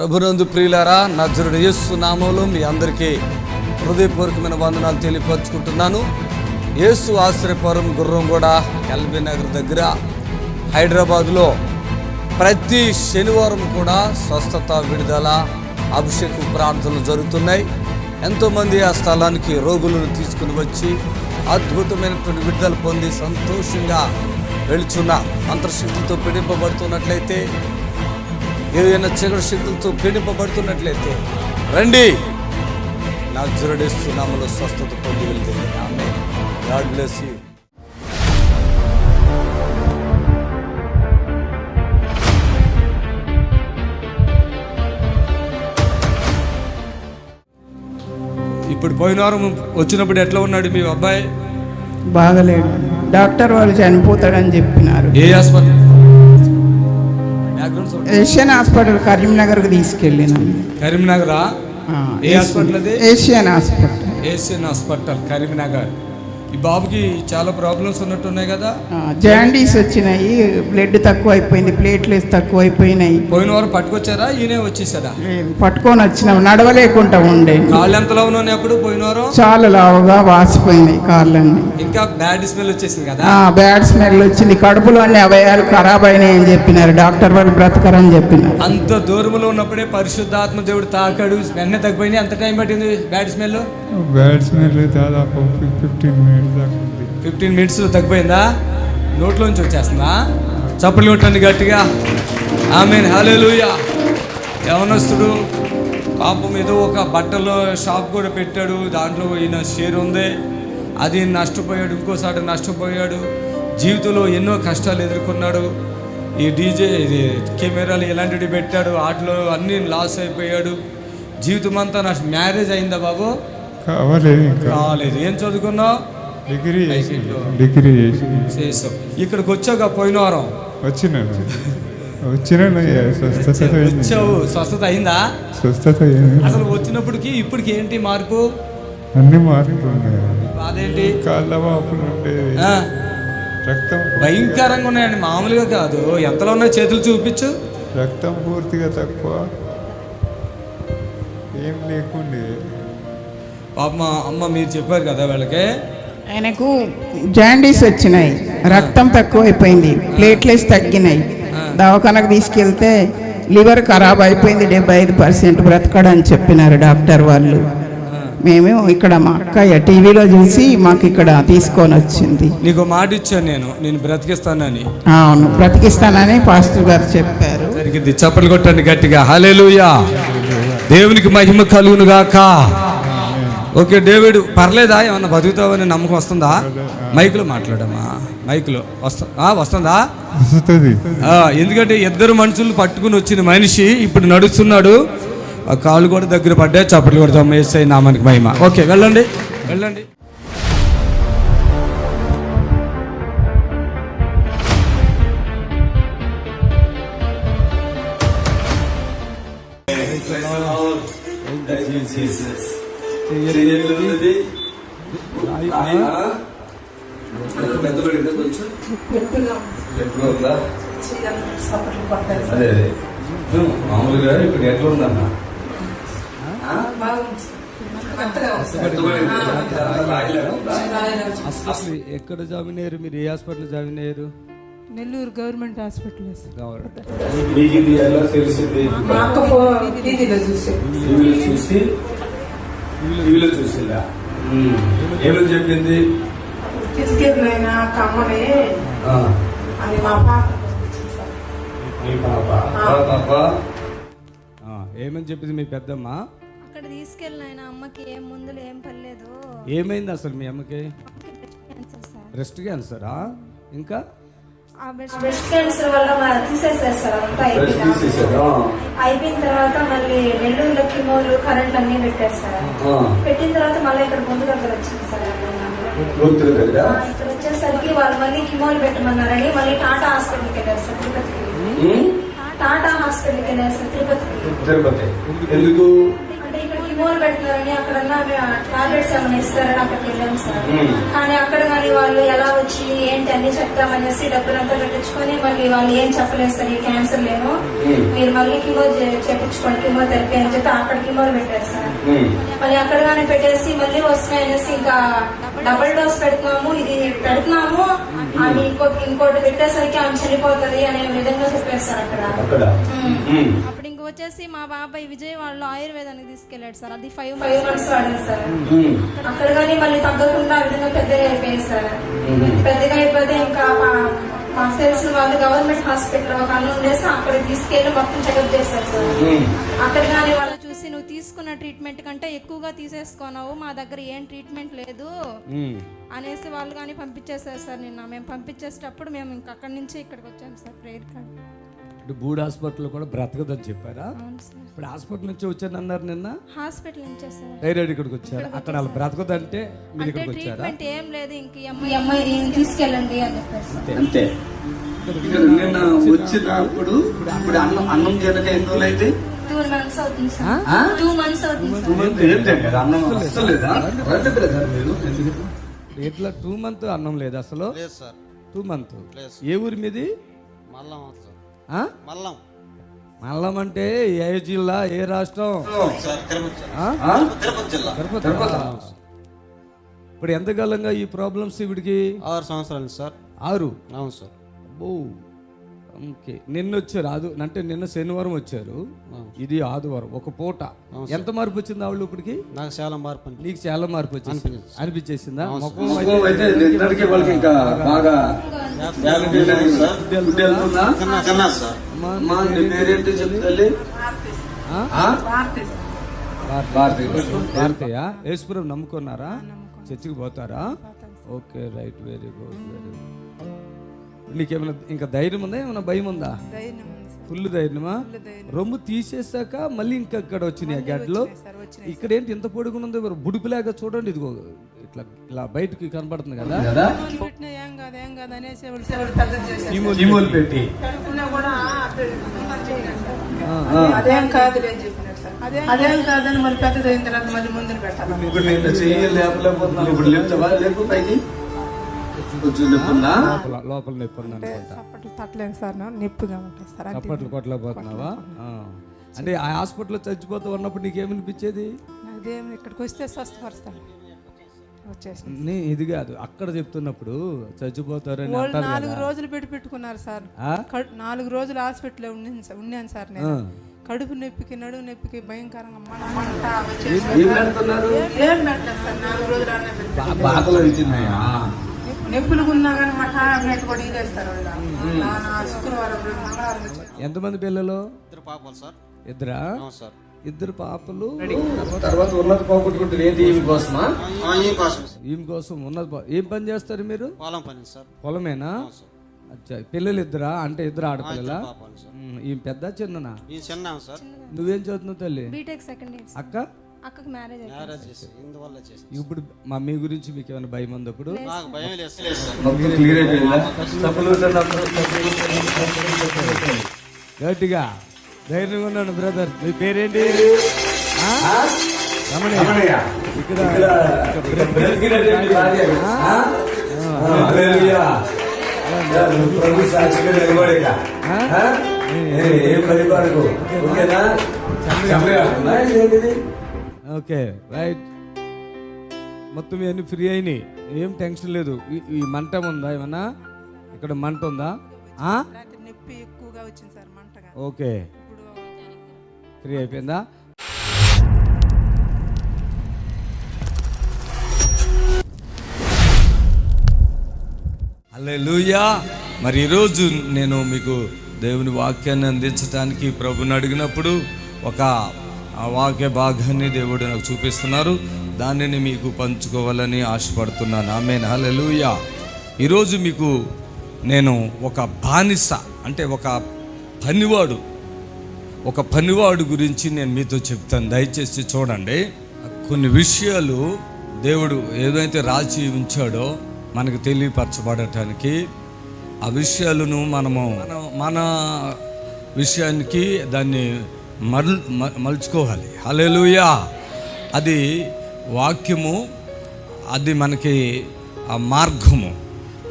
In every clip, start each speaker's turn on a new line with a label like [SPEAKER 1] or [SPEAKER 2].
[SPEAKER 1] ప్రభునందు ప్రియులారా, నజరుడు యేసు నామములో మీ అందరికీ హృదయపూర్వకమైన వందనాలు తెలియపరుచుకుంటున్నాను. యేసు ఆశ్రయపురం గుర్రంగూడ ఎల్బీ నగర్ దగ్గర హైదరాబాద్లో ప్రతి శనివారం కూడా స్వస్థత, విడుదల, అభిషేకం ప్రార్థనలు జరుగుతున్నాయి. ఎంతోమంది ఆ స్థలానికి రోగులను తీసుకుని వచ్చి అద్భుతమైనటువంటి విడుదల పొంది సంతోషంగా వెళుచున్న అంతర్శక్తులతో పీడింపబడుతున్నట్లయితే, ఏదైనా చీకటి శక్తులతో పీడింపబడుతున్నట్లయితే రండి, నజరేయుడు యేసు నామములో స్వస్థత పొంది వెళ్తే. ఆమేన్. God bless you. ఇప్పుడు పోయిన వారం వచ్చినప్పుడు ఎట్లా ఉన్నాడు మీ అబ్బాయి?
[SPEAKER 2] బాగలేడు. డాక్టర్ వాళ్ళు చనిపోతాడని చెప్పినారు.
[SPEAKER 1] ఏ హాస్పిటల్?
[SPEAKER 2] ఏషియన్ హాస్పిటల్ కరీంనగర్కి తీసుకెళ్ళినాం.
[SPEAKER 1] కరీంనగరా? ఏ హాస్పిటల్ అది?
[SPEAKER 2] Asian hospital.
[SPEAKER 1] Asian hospital Karimnagar. ఈ బాబుకి చాలా ప్రాబ్లమ్స్ ఉన్నట్టున్నాయి కదా?
[SPEAKER 2] జాండీస్ వచ్చినాయి, బ్లడ్ తక్కువ అయిపోయింది, ప్లేట్లెట్స్ తక్కువ అయిపోయినాయి.
[SPEAKER 1] పోయిన వారం పట్టుకొచ్చారా? ఈయనే వచ్చేసాడా?
[SPEAKER 2] పట్టుకొని వచ్చినాం, నడవలేకుండా ఉండే.
[SPEAKER 1] కాళ్ళు ఎంతలో ఉన్నాయి అప్పుడు పోయిన వారం?
[SPEAKER 2] చాలా లావుగా వాసిపోయినాయి కాళ్ళన్నీ.
[SPEAKER 1] ఇంకా బ్యాడ్ స్మెల్ వచ్చేసింది కదా?
[SPEAKER 2] బ్యాడ్ స్మెల్ వచ్చింది. కడుపులో అన్ని అవయవాలు ఖరాబ్ అయినాయి అని చెప్పినారు డాక్టర్ వాళ్ళు. బ్రతకరని చెప్పినారు.
[SPEAKER 1] అంత దూరంలో ఉన్నప్పుడే పరిశుద్ధాత్మ దేవుడు తాకాడు, వెంటనే తగ్గిపోయింది. ఎంత టైం పట్టింది బ్యాడ్ స్మెల్?
[SPEAKER 3] బ్యాడ్ స్మెల్ దాదాపు
[SPEAKER 1] 15 మినిట్స్లో తగ్గిపోయిందా? నోట్లోంచి వచ్చేస్తుందా? చప్పట్లు కొట్టండి గట్టిగా. ఆమేన్, హల్లెలూయా. యవనస్తుడు పాపం ఏదో ఒక బట్టల షాప్ కూడా పెట్టాడు, దాంట్లో ఈయన షేర్ ఉంది. అది నష్టపోయాడు, ఇంకోసారి నష్టపోయాడు. జీవితంలో ఎన్నో కష్టాలు ఎదుర్కొన్నాడు. ఈ డీజే కెమెరాలు ఇలాంటివి పెట్టాడు, వాటిలో అన్నీ లాస్ అయిపోయాడు. జీవితం అంతా మ్యారేజ్ అయిందా బాబు? కాలేదు. ఏం చదువుకున్నావు?
[SPEAKER 3] డిగ్రీ
[SPEAKER 1] చేసావు. ఇక్కడికి వచ్చాక పోయిన వారం
[SPEAKER 3] వచ్చావు,
[SPEAKER 1] స్వస్థత అయిందా?
[SPEAKER 3] స్వస్థత
[SPEAKER 1] అసలు వచ్చినప్పటికి ఇప్పటికి ఏంటి మార్పు?
[SPEAKER 3] అన్ని మార్పులు ఉన్నాయి.
[SPEAKER 1] అదేంటి?
[SPEAKER 3] కాళ్ళ వాపులు ఉండేది, రక్తం
[SPEAKER 1] భయంకరంగా ఉన్నాయండి, మామూలుగా కాదు. ఎంతలో ఉన్నాయి చేతులు చూపించు.
[SPEAKER 3] రక్తం పూర్తిగా తక్కువ, ఏం లేకుండే.
[SPEAKER 1] పాప అమ్మ మీరు చెప్పారు కదా వాళ్ళకి,
[SPEAKER 2] ఆయనకు జాండీస్ వచ్చినాయి, రక్తం తక్కువ అయిపోయింది, ప్లేట్లెట్స్ తగ్గినాయి. దవాఖానకు తీసుకెళ్తే లివర్ ఖరాబ్ అయిపోయింది, 75% బ్రతకడని చెప్పినారు డాక్టర్ వాళ్ళు. మేము ఇక్కడ మా అక్కయ్య టీవీలో చూసి మాకు ఇక్కడ తీసుకొని వచ్చింది.
[SPEAKER 1] నీకు మాట ఇచ్చాను, నేను బ్రతికిస్తానని.
[SPEAKER 2] అవును, బ్రతికిస్తానని పాస్టర్ గారు చెప్పారు.
[SPEAKER 1] జరిగింది. చప్పట్లు కొట్టండి గట్టిగా. హల్లెలూయా. దేవునికి మహిమ కలుగును గాక. ఓకే, డేవిడ్ పర్లేదా? ఏమన్నా బతుకుతావని నమ్మకం వస్తుందా? మైక్లో మాట్లాడమ్మా. మైక్లో వస్తుందా? ఎందుకంటే ఇద్దరు మనుషులు పట్టుకుని వచ్చిన మనిషి ఇప్పుడు నడుస్తున్నాడు. ఆ కాళ్ళు కూడా దగ్గర పడ్డా. చప్పట్లు కొడతాం. యేసయ్య నామానికి మహిమ. ఓకే, వెళ్ళండి. మామూలుగా ఇప్పుడు ఎట్లా ఉందన్నా? అసలు ఎక్కడ జాయిన్ అయ్యారు మీరు? ఏ హాస్పిటల్ జాయిన్ అయ్యారు?
[SPEAKER 4] Nellore government hospital.
[SPEAKER 1] చూసిందా? ఏమని చెప్పింది?
[SPEAKER 4] తీసుకెళ్ళిన కమ్మని అది మా పాప.
[SPEAKER 1] ఏమని చెప్పింది మీ పెద్దమ్మ?
[SPEAKER 5] అక్కడ తీసుకెళ్ళిన అమ్మకి ఏం మందులు ఏం పర్లేదు.
[SPEAKER 1] ఏమైంది అసలు మీ అమ్మకి? బ్రెస్ట్ క్యాన్సరా? ఇంకా
[SPEAKER 5] బ్రెస్ట్ క్యాన్సర్ వల్ల తీసేసారు సార్. అంతా అయిపోయిన తర్వాత మళ్ళీ నెల్లూరులో కిమోలు, కరెంట్ అన్ని పెట్టారు సార్. పెట్టిన తర్వాత మళ్ళీ ఇక్కడ ముందు దగ్గర వచ్చింది సార్. ఇక్కడ వచ్చేసరికి వాళ్ళు మళ్ళీ కిమోలు పెట్టమన్నారని మళ్ళీ టాటా హాస్పిటల్కి వెళ్ళారు సార్, తిరుపతికి. టాటా హాస్పిటల్కి వెళ్ళారు సార్, తిరుపతి.
[SPEAKER 1] ఎందుకు?
[SPEAKER 5] అంటే ఇక్కడ కిమోలు పెడుతున్నారని అక్కడ టాబ్లెట్స్ ఏమైనా ఇస్తారని అక్కడికి వెళ్ళాం సార్. కానీ అక్కడ కానీ వాళ్ళు ఎలా వచ్చి ఏంటి అన్ని చెప్తామనేసి డబ్బులంతా పెట్టించుకొని మళ్ళీ వాళ్ళు ఏం చెప్పలేదు సార్, ఈ క్యాన్సర్ లేను, మీరు మళ్ళీ కిమో చేపించుకోండి, కిమోథెరపీ అని చెప్పి అక్కడ కిమోలు పెట్టారు సార్. మళ్ళీ అక్కడ కానీ పెట్టేసి మళ్ళీ వస్తున్నాయనేసి ఇంకా డబుల్ డోస్ పెడుతున్నాము, ఇది పెడుతున్నాము, ఆమె ఇంకోటి పెట్టేసరికి ఆమె చనిపోతుంది అనే విధంగా చెప్పారు సార్ అక్కడ.
[SPEAKER 6] అప్పుడు ఇంక వచ్చేసి మా బాబాయ్ విజయవాడలో ఆయుర్వేదానికి తీసుకెళ్లాడు సార్. అది 5
[SPEAKER 5] months వాడారు సార్. అక్కడ కానీ మళ్ళీ తగ్గకుండా ఆ విధంగా పెద్దగా అయిపోయింది సార్. పెద్దగా అయిపోతే ఇంకా మాకు తెలిసిన వాళ్ళు గవర్నమెంట్ హాస్పిటల్ ఒక అన్న ఉండేసి అక్కడ తీసుకెళ్లి మొత్తం చెకప్ చేస్తారు సార్. అక్కడ కానీ వాళ్ళు
[SPEAKER 6] చూసి నువ్వు తీసుకున్న ట్రీట్మెంట్ కంటే ఎక్కువగా తీసేసుకున్నావు, మా దగ్గర ఏం ట్రీట్మెంట్ లేదు అనేసి వాళ్ళు కానీ పంపించేశారు సార్. నిన్న మేము పంపించేసేటప్పుడు మేము ఇంకా అక్కడి నుంచి ఇక్కడికి వచ్చాము సార్ ప్రేయర్ కార్డ్.
[SPEAKER 1] బూడ్ హాస్పిటల్ కూడా బ్రతకదని చెప్పారా?
[SPEAKER 6] అవును సార్.
[SPEAKER 1] ఇప్పుడు హాస్పిటల్ నుంచి వచ్చానన్నారు నిన్న,
[SPEAKER 6] హాస్పిటల్ నుంచి సార్
[SPEAKER 1] డైరెక్ట్ ఇక్కడికి వచ్చారు. అక్కడ వాళ్ళు బ్రతకదంటే మీరు
[SPEAKER 6] అంటే
[SPEAKER 1] ఇక్కడికి వచ్చారా?
[SPEAKER 6] ట్రీట్మెంట్ ఏం లేదు, ఇంక
[SPEAKER 5] ఈ అమ్మాయి తీసుకెళ్ళండి అని చెప్పారు సార్.
[SPEAKER 7] అంతే. ఇక్కడ నిన్న వచ్చినప్పుడు ఇప్పుడు అన్నం తినక ఎన్ని రోజులు అయితే
[SPEAKER 5] 2 months అవుతుంది సార్. 2 months అవుతుంది సార్.
[SPEAKER 7] ఏం తింటారు? అన్నం అస్సలు లేదా? రండి బ్రదర్ మీరు.
[SPEAKER 1] ఇట్లా 2 months అన్నం లేదు అసలు? 2 months. ఏ ఊరి మీది?
[SPEAKER 8] మల్లం సార్.
[SPEAKER 1] ఆ?
[SPEAKER 8] మల్లం.
[SPEAKER 1] మల్లం అంటే ఏ జిల్లా, ఏ రాష్ట్రం?
[SPEAKER 8] సార్ తిరుపతి
[SPEAKER 1] ఆ?
[SPEAKER 8] తిరుపతి జిల్లా.
[SPEAKER 1] తిరుపతి. ఇప్పుడు ఎంతకాలంగా ఈ ప్రాబ్లమ్స్ ఇవిడికి?
[SPEAKER 8] 6 సంవత్సరాలు సార్.
[SPEAKER 1] 6?
[SPEAKER 8] అవును సార్.
[SPEAKER 1] అబ్బో, ఓకే. నిన్న వచ్చారు అంటే నిన్న శనివారం వచ్చారు, ఇది ఆదివారం, ఒక పూట. ఎంత మార్పు వచ్చింది ఆవిడ ఇప్పటికి?
[SPEAKER 8] నాకు చాలా మార్పు
[SPEAKER 1] నీకు చాలా మార్పు వచ్చింది అనిపించేసిందా? ముఖం
[SPEAKER 7] అయితే నిన్నటికి వాళ్ళకి ఇంకా బాగా తిన్నా సార్. అమ్మా నీ పేరేంటి చెప్తాలి?
[SPEAKER 1] భారతీయ యేసుపురం నమ్ముకున్నారా? చర్చికి పోతారా? Okay, right, very good, very good. నీకేమైనా ఇంకా ధైర్యం ఉందా, ఏమైనా భయం ఉందా? ఫుల్ ధైర్యమా? రొమ్ము తీసేసాక మళ్ళీ ఇంకా ఇక్కడ వచ్చినాయి గడ్డలు. ఇక్కడ ఏంటి ఇంత పొడుగునుంది, బుడిపిలాగా చూడండి, ఇదిగో ఇట్లా ఇలా బయటకి కనపడుతుంది కదా.
[SPEAKER 7] కీమోలు పెట్టి
[SPEAKER 4] అదేం కాదు అదేం కాదని మళ్ళీ పెద్దది అయిన తర్వాత మళ్ళీ ముందు పెట్టాలి.
[SPEAKER 7] ఇప్పుడు నేను చేయలేకపోతున్నాను. ఇప్పుడు లేపుతావా? లేపు పైకి కొంచెం లేపున్నా.
[SPEAKER 1] లోపల నొప్పి ఉంది అనుకుంటా.
[SPEAKER 4] చప్పట్లు తట్టలేదు సార్, నొప్పిగా ఉంటుంది సార్.
[SPEAKER 1] చప్పట్లు కొట్టలేకపోతున్నావా? అంటే ఆ హాస్పిటల్లో చచ్చిపోతూ ఉన్నప్పుడు నీకేమనిపించేది?
[SPEAKER 4] అదేమి ఇక్కడికి వస్తే స్వస్థపరుస్తాను వచ్చేసి.
[SPEAKER 1] ఇది కాదు, అక్కడ చెప్తున్నప్పుడు చచ్చిపోతారని
[SPEAKER 4] వాళ్ళు
[SPEAKER 1] అంటారు
[SPEAKER 4] 4
[SPEAKER 1] కదా.
[SPEAKER 4] రోజులు పెట్టుకున్నారు సార్. 4 రోజులు హాస్పిటల్లో ఉన్నాను సార్ నేను. కడుపు నొప్పికి, నడుము నొప్పికి భయంకరంగా మంట వచ్చేసి ఏం పెట్టలేదు సార్. 4 రోజులు
[SPEAKER 7] బాధలు అవుతున్నాయా?
[SPEAKER 4] నొప్పులు ఉన్నా కానీ మా టాబ్లెట్ కూడా ఇదేస్తారు శుక్రవారం మంగళవారం.
[SPEAKER 1] ఎంతమంది పిల్లలు?
[SPEAKER 8] 2 పాపలు సార్.
[SPEAKER 1] 2?
[SPEAKER 8] అవును సార్.
[SPEAKER 1] 2 పాపలు.
[SPEAKER 7] తర్వాత ఉన్నది పోగొట్టుకుంటుంది. ఏంటి ఈమె కోసమా?
[SPEAKER 8] ఈ కోసం
[SPEAKER 1] ఈమె కోసం ఉన్నది. ఏం పని చేస్తారు మీరు?
[SPEAKER 8] పొలం పని సార్.
[SPEAKER 1] పొలమేనా? అచ్చా. పిల్లలు 2 అంటే 2 ఆడపిల్లల?
[SPEAKER 8] పాపాలు సార్.
[SPEAKER 1] ఈమె పెద్ద చిన్ననా?
[SPEAKER 8] ఈ చిన్న సార్.
[SPEAKER 1] నువ్వేం చదువుతున్నావు తల్లి?
[SPEAKER 6] B Tech second year. అక్కకి మ్యారేజ్
[SPEAKER 8] మ్యారేజ్ చేసి ఇందువల్ల చేసి.
[SPEAKER 1] ఇప్పుడు మమ్మీ గురించి మీకు ఏమైనా భయం ఉంది? ఇప్పుడు
[SPEAKER 8] నాకు భయం లేదు సార్.
[SPEAKER 7] క్లియర్ అయిపోయిందా?
[SPEAKER 1] గట్టిగా ధైర్యంగా ఉన్నాను బ్రదర్. మీ పేరేంటి?
[SPEAKER 7] రమణయ్య.
[SPEAKER 1] ఇక్కడ
[SPEAKER 7] బ్రతికినటువంటి భార్య. హల్లెలూయా. ప్రభు సాక్షిగా నిలబడేగా. ఏం పరిపాలకు ఓకేనా?
[SPEAKER 1] Okay, right. మొత్తం ఇవన్నీ ఫ్రీ అయినాయి, ఏం టెన్షన్ లేదు. ఈ మంట ఉందా ఏమన్నా? ఇక్కడ మంట ఉందా?
[SPEAKER 4] నొప్పి ఎక్కువగా వచ్చింది సార్, మంటగా.
[SPEAKER 1] ఓకే, ఫ్రీ అయిపోయిందా? హల్లెలూయా. మరి ఈరోజు నేను మీకు దేవుని వాక్యాన్ని అందించడానికి ప్రభుని అడిగినప్పుడు ఒక వాక్య భాగాన్ని దేవుడు నాకు చూపిస్తున్నారు. దానిని మీకు పంచుకోవాలని ఆశపడుతున్నాను. ఆమేన్, హల్లెలూయా. ఈరోజు మీకు నేను ఒక బానిస అంటే ఒక పనివాడు గురించి నేను మీతో చెప్తాను. దయచేసి చూడండి. కొన్ని విషయాలు దేవుడు ఏదైతే రాసి ఉంచాడో మనకు తెలియపరచబడటానికి, ఆ విషయాలను మన విషయానికి దాన్ని మలుచుకోవాలి. హల్లెలూయా. అది వాక్యము, అది మనకి ఆ మార్గము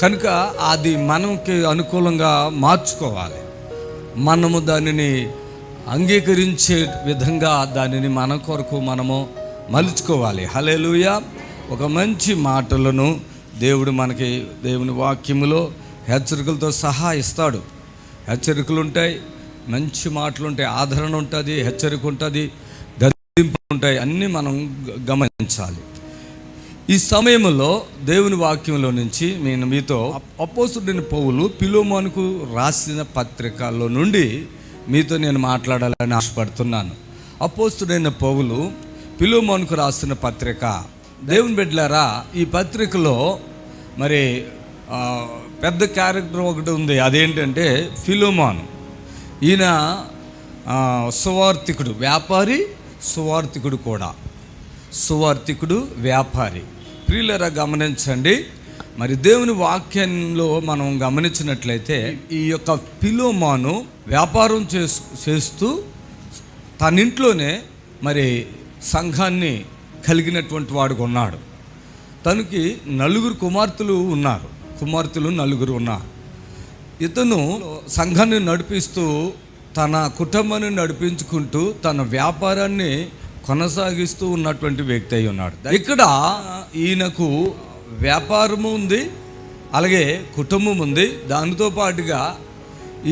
[SPEAKER 1] కనుక అది మనకి అనుకూలంగా మార్చుకోవాలి. మనము దానిని అంగీకరించే విధంగా దానిని మన కొరకు మనము మలుచుకోవాలి. హల్లెలూయా. ఒక మంచి మాటలను దేవుడు మనకి దేవుని వాక్యములో హెచ్చరికలతో సహా ఇస్తాడు. హెచ్చరికలు ఉంటాయి, మంచి మాటలు ఉంటాయి, ఆదరణ ఉంటుంది, హెచ్చరిక ఉంటుంది, గద్దింపులు ఉంటాయి, అన్నీ మనం గమనించాలి. ఈ సమయంలో దేవుని వాక్యంలో నుంచి నేను మీతో అపోస్తలుడైన పౌలు ఫిలెమోనుకు రాసిన పత్రికల్లో నుండి మీతో నేను మాట్లాడాలని ఆశపడుతున్నాను. అపోస్తలుడైన పౌలు ఫిలెమోనుకు రాసిన పత్రిక. దేవుని బిడ్డలారా, ఈ పత్రికలో మరి పెద్ద క్యారెక్టర్ ఒకటి ఉంది. అదేంటంటే ఫిలెమోను. ఈయన సువార్థికుడు, వ్యాపారి, సువార్థికుడు కూడా. సువార్థికుడు, వ్యాపారి. ప్రియులారా గమనించండి. మరి దేవుని వాక్యంలో మనం గమనించినట్లయితే ఈ యొక్క ఫిలెమోను వ్యాపారం చేస్తూ తన ఇంట్లోనే మరి సంఘాన్ని కలిగినటువంటి వాడుగా ఉన్నాడు. తనకి 4 కుమార్తెలు ఉన్నారు. కుమార్తెలు 4 ఉన్నారు. ఇతను సంఘాన్ని నడిపిస్తూ తన కుటుంబాన్ని నడిపించుకుంటూ తన వ్యాపారాన్ని కొనసాగిస్తూ ఉన్నటువంటి వ్యక్తి అయి ఉన్నాడు. ఇక్కడ ఈయనకు వ్యాపారము ఉంది, అలాగే కుటుంబం ఉంది. దానితో పాటుగా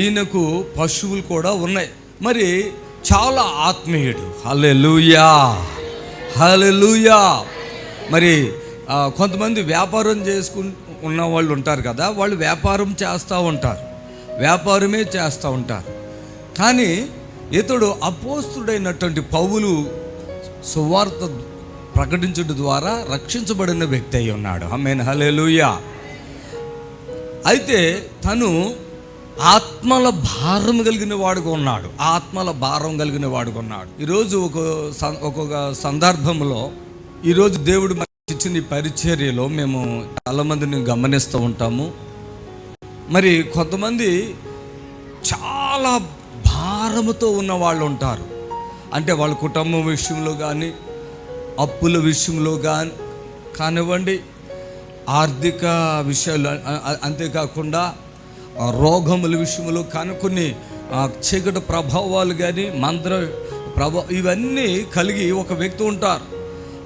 [SPEAKER 1] ఈయనకు పశువులు కూడా ఉన్నాయి. మరి చాలా ఆత్మీయుడు. హల్లెలూయా, హల్లెలూయా. మరి కొంతమంది వ్యాపారం ఉన్న వాళ్ళు ఉంటారు కదా, వాళ్ళు వ్యాపారం చేస్తూ ఉంటారు, వ్యాపారమే చేస్తూ ఉంటారు. కానీ ఇతడు అపోస్తలుడైనటువంటి పౌలు సువార్త ప్రకటించడం ద్వారా రక్షించబడిన వ్యక్తి అయి ఉన్నాడు. ఆమేన్, హల్లెలూయా. అయితే తను ఆత్మల భారం కలిగిన వాడుగా ఉన్నాడు. ఆత్మల భారం కలిగిన వాడుగా ఉన్నాడు. ఈరోజు ఒక్కొక్క సందర్భంలో ఈరోజు దేవుడు మనకి ఇచ్చిన ఈ పరిచర్యలో మేము చాలామందిని గమనిస్తూ ఉంటాము. మరి కొంతమంది చాలా భారముతో ఉన్న వాళ్ళు ఉంటారు. అంటే వాళ్ళ కుటుంబం విషయంలో కానీ, అప్పుల విషయంలో కానివ్వండి, ఆర్థిక విషయాలు, అంతేకాకుండా రోగముల విషయంలో కానీ, కొన్ని చీకటి ప్రభావాలు కానీ, మంత్ర ఇవన్నీ కలిగి ఒక వ్యక్తి ఉంటారు.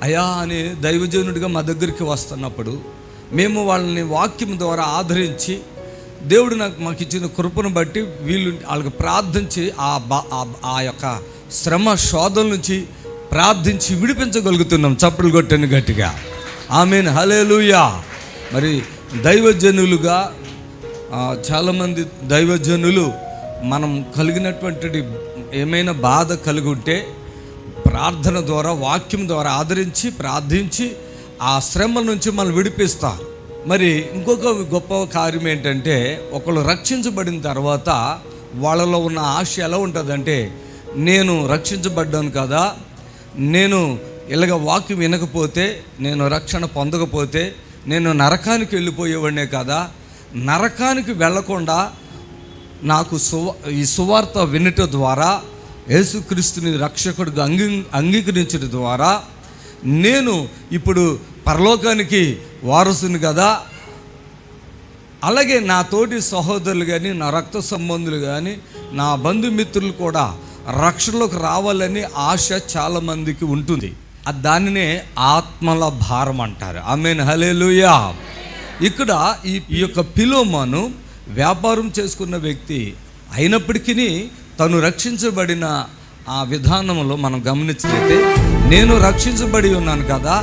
[SPEAKER 1] అయా అని దైవజనుడిగా మా దగ్గరికి వస్తున్నప్పుడు మేము వాళ్ళని వాక్యం ద్వారా ఆదరించి దేవుడు మాకు ఇచ్చిన కృపను బట్టి వాళ్ళకి ప్రార్థించి ఆ యొక్క శ్రమ శోధన నుంచి ప్రార్థించి విడిపించగలుగుతున్నాం. చప్పట్లు కొట్టండి గట్టిగా. ఆమేన్, హల్లెలూయా. మరి దైవజనులుగా చాలామంది దైవజనులు మనం కలిగినటువంటి ఏమైనా బాధ కలిగి ఉంటే ప్రార్థన ద్వారా, వాక్యం ద్వారా ఆదరించి ప్రార్థించి ఆ శ్రమల నుంచి మనం విడిపిస్తారు. మరి ఇంకొక గొప్ప కార్యం ఏంటంటే, ఒకళ్ళు రక్షించబడిన తర్వాత వాళ్ళలో ఉన్న ఆశ ఎలా ఉంటుందంటే, నేను రక్షించబడ్డాను కదా, నేను ఇలాగ వాక్యం వినకపోతే, నేను రక్షణ పొందకపోతే నేను నరకానికి వెళ్ళిపోయేవాడినే కదా, నరకానికి వెళ్ళకుండా నాకు ఈ సువార్త వినటం ద్వారా, యేసుక్రీస్తుని రక్షకుడిగా అంగీకరించడం ద్వారా నేను ఇప్పుడు పరలోకానికి వారసుని కదా, అలాగే నా తోటి సహోదరులు కానీ, నా రక్త సంబంధులు కానీ, నా బంధుమిత్రులు కూడా రక్షణలోకి రావాలని ఆశ చాలామందికి ఉంటుంది. దానినే ఆత్మల భారం అంటారు. ఆమేన్, హల్లెలూయా. ఇక్కడ ఈ యొక్క ఫిలెమోను వ్యాపారం చేసుకున్న వ్యక్తి అయినప్పటికీ తను రక్షించబడిన ఆ విధానంలో మనం గమనించినట్లయితే, నేను రక్షించబడి ఉన్నాను కదా,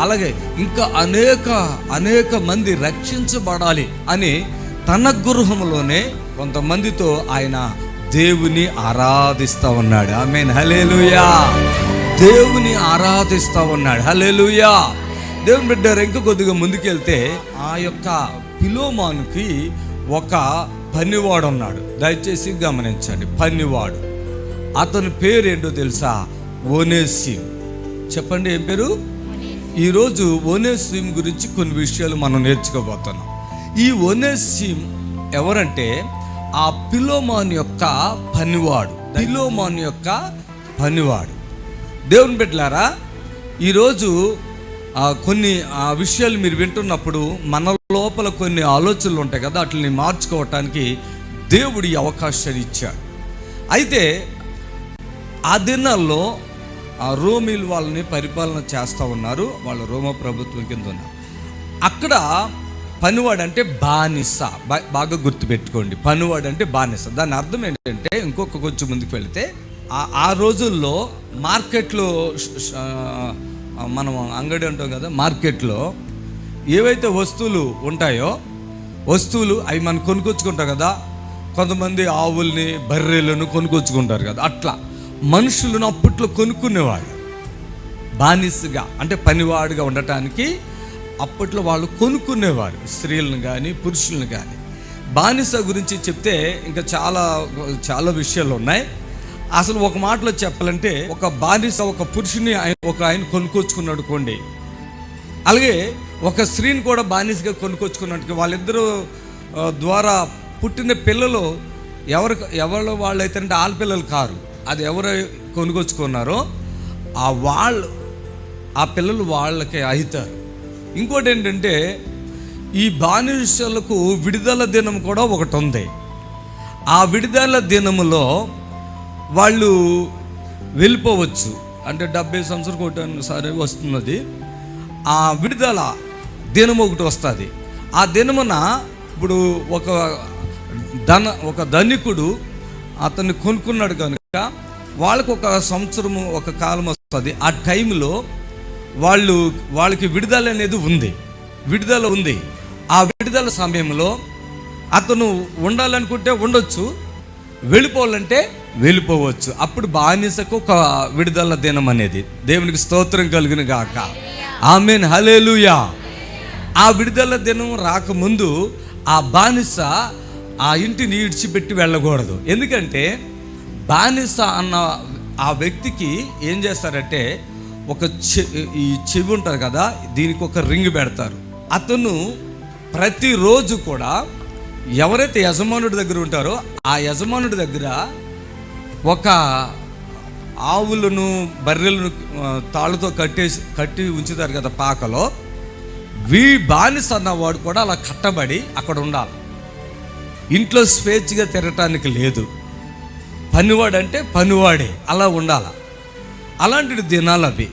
[SPEAKER 1] అలాగే ఇంకా అనేక మంది రక్షించబడాలి అని తన గృహంలోనే కొంతమందితో ఆయన దేవుని ఆరాధిస్తూ ఉన్నాడు. ఆమేన్, హల్లెలూయా. దేవుని ఆరాధిస్తూ ఉన్నాడు. హల్లెలూయా. దేవుని బిడ్డ ఇంకా కొద్దిగా ముందుకెళ్తే ఆ యొక్క ఫిలెమోనుకి ఒక పనివాడు ఉన్నాడు. దయచేసి గమనించండి. పనివాడు, అతని పేరు ఏంటో తెలుసా? ఒనేసిము. చెప్పండి, ఏం పేరు? ఈరోజు ఒనేసిము గురించి కొన్ని విషయాలు మనం నేర్చుకోబోతున్నాం. ఈ ఒనేసిము ఎవరంటే ఆ ఫిలెమోను యొక్క పనివాడు. ఫిలెమోను యొక్క పనివాడు. దేవుని బిడ్డలారా, ఈరోజు కొన్ని విషయాలు మీరు వింటున్నప్పుడు మన లోపల కొన్ని ఆలోచనలు ఉంటాయి కదా, వాటిని మార్చుకోవటానికి దేవుడి అవకాశాన్ని ఇచ్చాడు. అయితే ఆ దినాల్లో రోమీలు వాళ్ళని పరిపాలన చేస్తూ ఉన్నారు, వాళ్ళు రోమ ప్రభుత్వం కింద ఉన్నారు. అక్కడ పనివాడంటే బానిస, బాగా గుర్తుపెట్టుకోండి, పనివాడంటే బానిస. దాని అర్థం ఏంటంటే, ఇంకొక కొంచెం ముందుకు వెళితే ఆ రోజుల్లో మార్కెట్లో, మనం అంగడి అంటాం కదా, మార్కెట్లో ఏవైతే వస్తువులు ఉంటాయో వస్తువులు అవి మనం కొనుక్కొచ్చుకుంటాం కదా. కొంతమంది ఆవుల్ని బర్రెలను కొనుక్కొచ్చుకుంటారు కదా, అట్లా మనుషులను అప్పట్లో కొనుక్కునేవాళ్ళు. బానిసగా అంటే పనివాడుగా ఉండటానికి అప్పట్లో వాళ్ళు కొనుక్కునేవారు, స్త్రీలను కానీ పురుషులను కానీ. బానిస గురించి చెప్తే ఇంకా చాలా చాలా విషయాలు ఉన్నాయి. అసలు ఒక మాటలో చెప్పాలంటే, ఒక బానిస ఒక పురుషుని ఆయన కొనుక్కొచ్చుకున్నాడు కొండి, అలాగే ఒక స్త్రీని కూడా బానిసగా కొనుక్కొచ్చుకున్నట్టు. వాళ్ళిద్దరూ ద్వారా పుట్టిన పిల్లలు ఎవరు వాళ్ళు అయితే అంటే ఆడపిల్లలు కారు, అది ఎవరు కొనుక్కొచ్చుకున్నారో ఆ పిల్లలు వాళ్ళకి అవుతారు. ఇంకోటి ఏంటంటే, ఈ బానిసలకు విడుదల దినం కూడా ఒకటి ఉంది. ఆ విడుదల దినములో వాళ్ళు వెళ్ళిపోవచ్చు, అంటే 70 సంవత్సరాలు కొట్టానుసారి వస్తున్నది. ఆ విడుదల దినం ఒకటి వస్తుంది. ఆ దినమున ఇప్పుడు ఒక ధనికుడు అతన్ని కొనుక్కున్నాడు కనుక వాళ్ళకు ఒక సంవత్సరము ఒక కాలం వస్తుంది. ఆ టైంలో వాళ్ళకి విడుదల అనేది ఉంది, విడుదల ఉంది. ఆ విడుదల సమయంలో అతను ఉండాలనుకుంటే ఉండొచ్చు, వెళ్ళిపోవాలంటే వెళ్ళిపోవచ్చు. అప్పుడు బానిసకు ఒక విడుదల దినం అనేది. దేవునికి స్తోత్రం కలుగును గాక. ఆమేన్, హల్లెలూయా. ఆ విడుదల దినం రాకముందు ఆ బానిస ఆ ఇంటిని ఇడిచిపెట్టి వెళ్ళకూడదు. ఎందుకంటే బానిస అన్న ఆ వ్యక్తికి ఏం చేస్తారంటే, ఈ చెవి ఉంటుంది కదా, దీనికి ఒక రింగ్ పెడతారు. అతను ప్రతిరోజు కూడా ఎవరైతే యజమానుడి దగ్గర ఉంటారో ఆ యజమానుడి దగ్గర ఒక ఆవులను బర్రెలను తాళ్ళతో కట్టి ఉంచుతారు కదా పాకలో. బానిస అన్నవాడు కూడా అలా కట్టబడి అక్కడ ఉండాలి. ఇంట్లో స్వేచ్ఛగా తిరగటానికి లేదు. పనివాడు అంటే పనివాడే, అలా ఉండాలి. అలాంటి దినాలు అవి.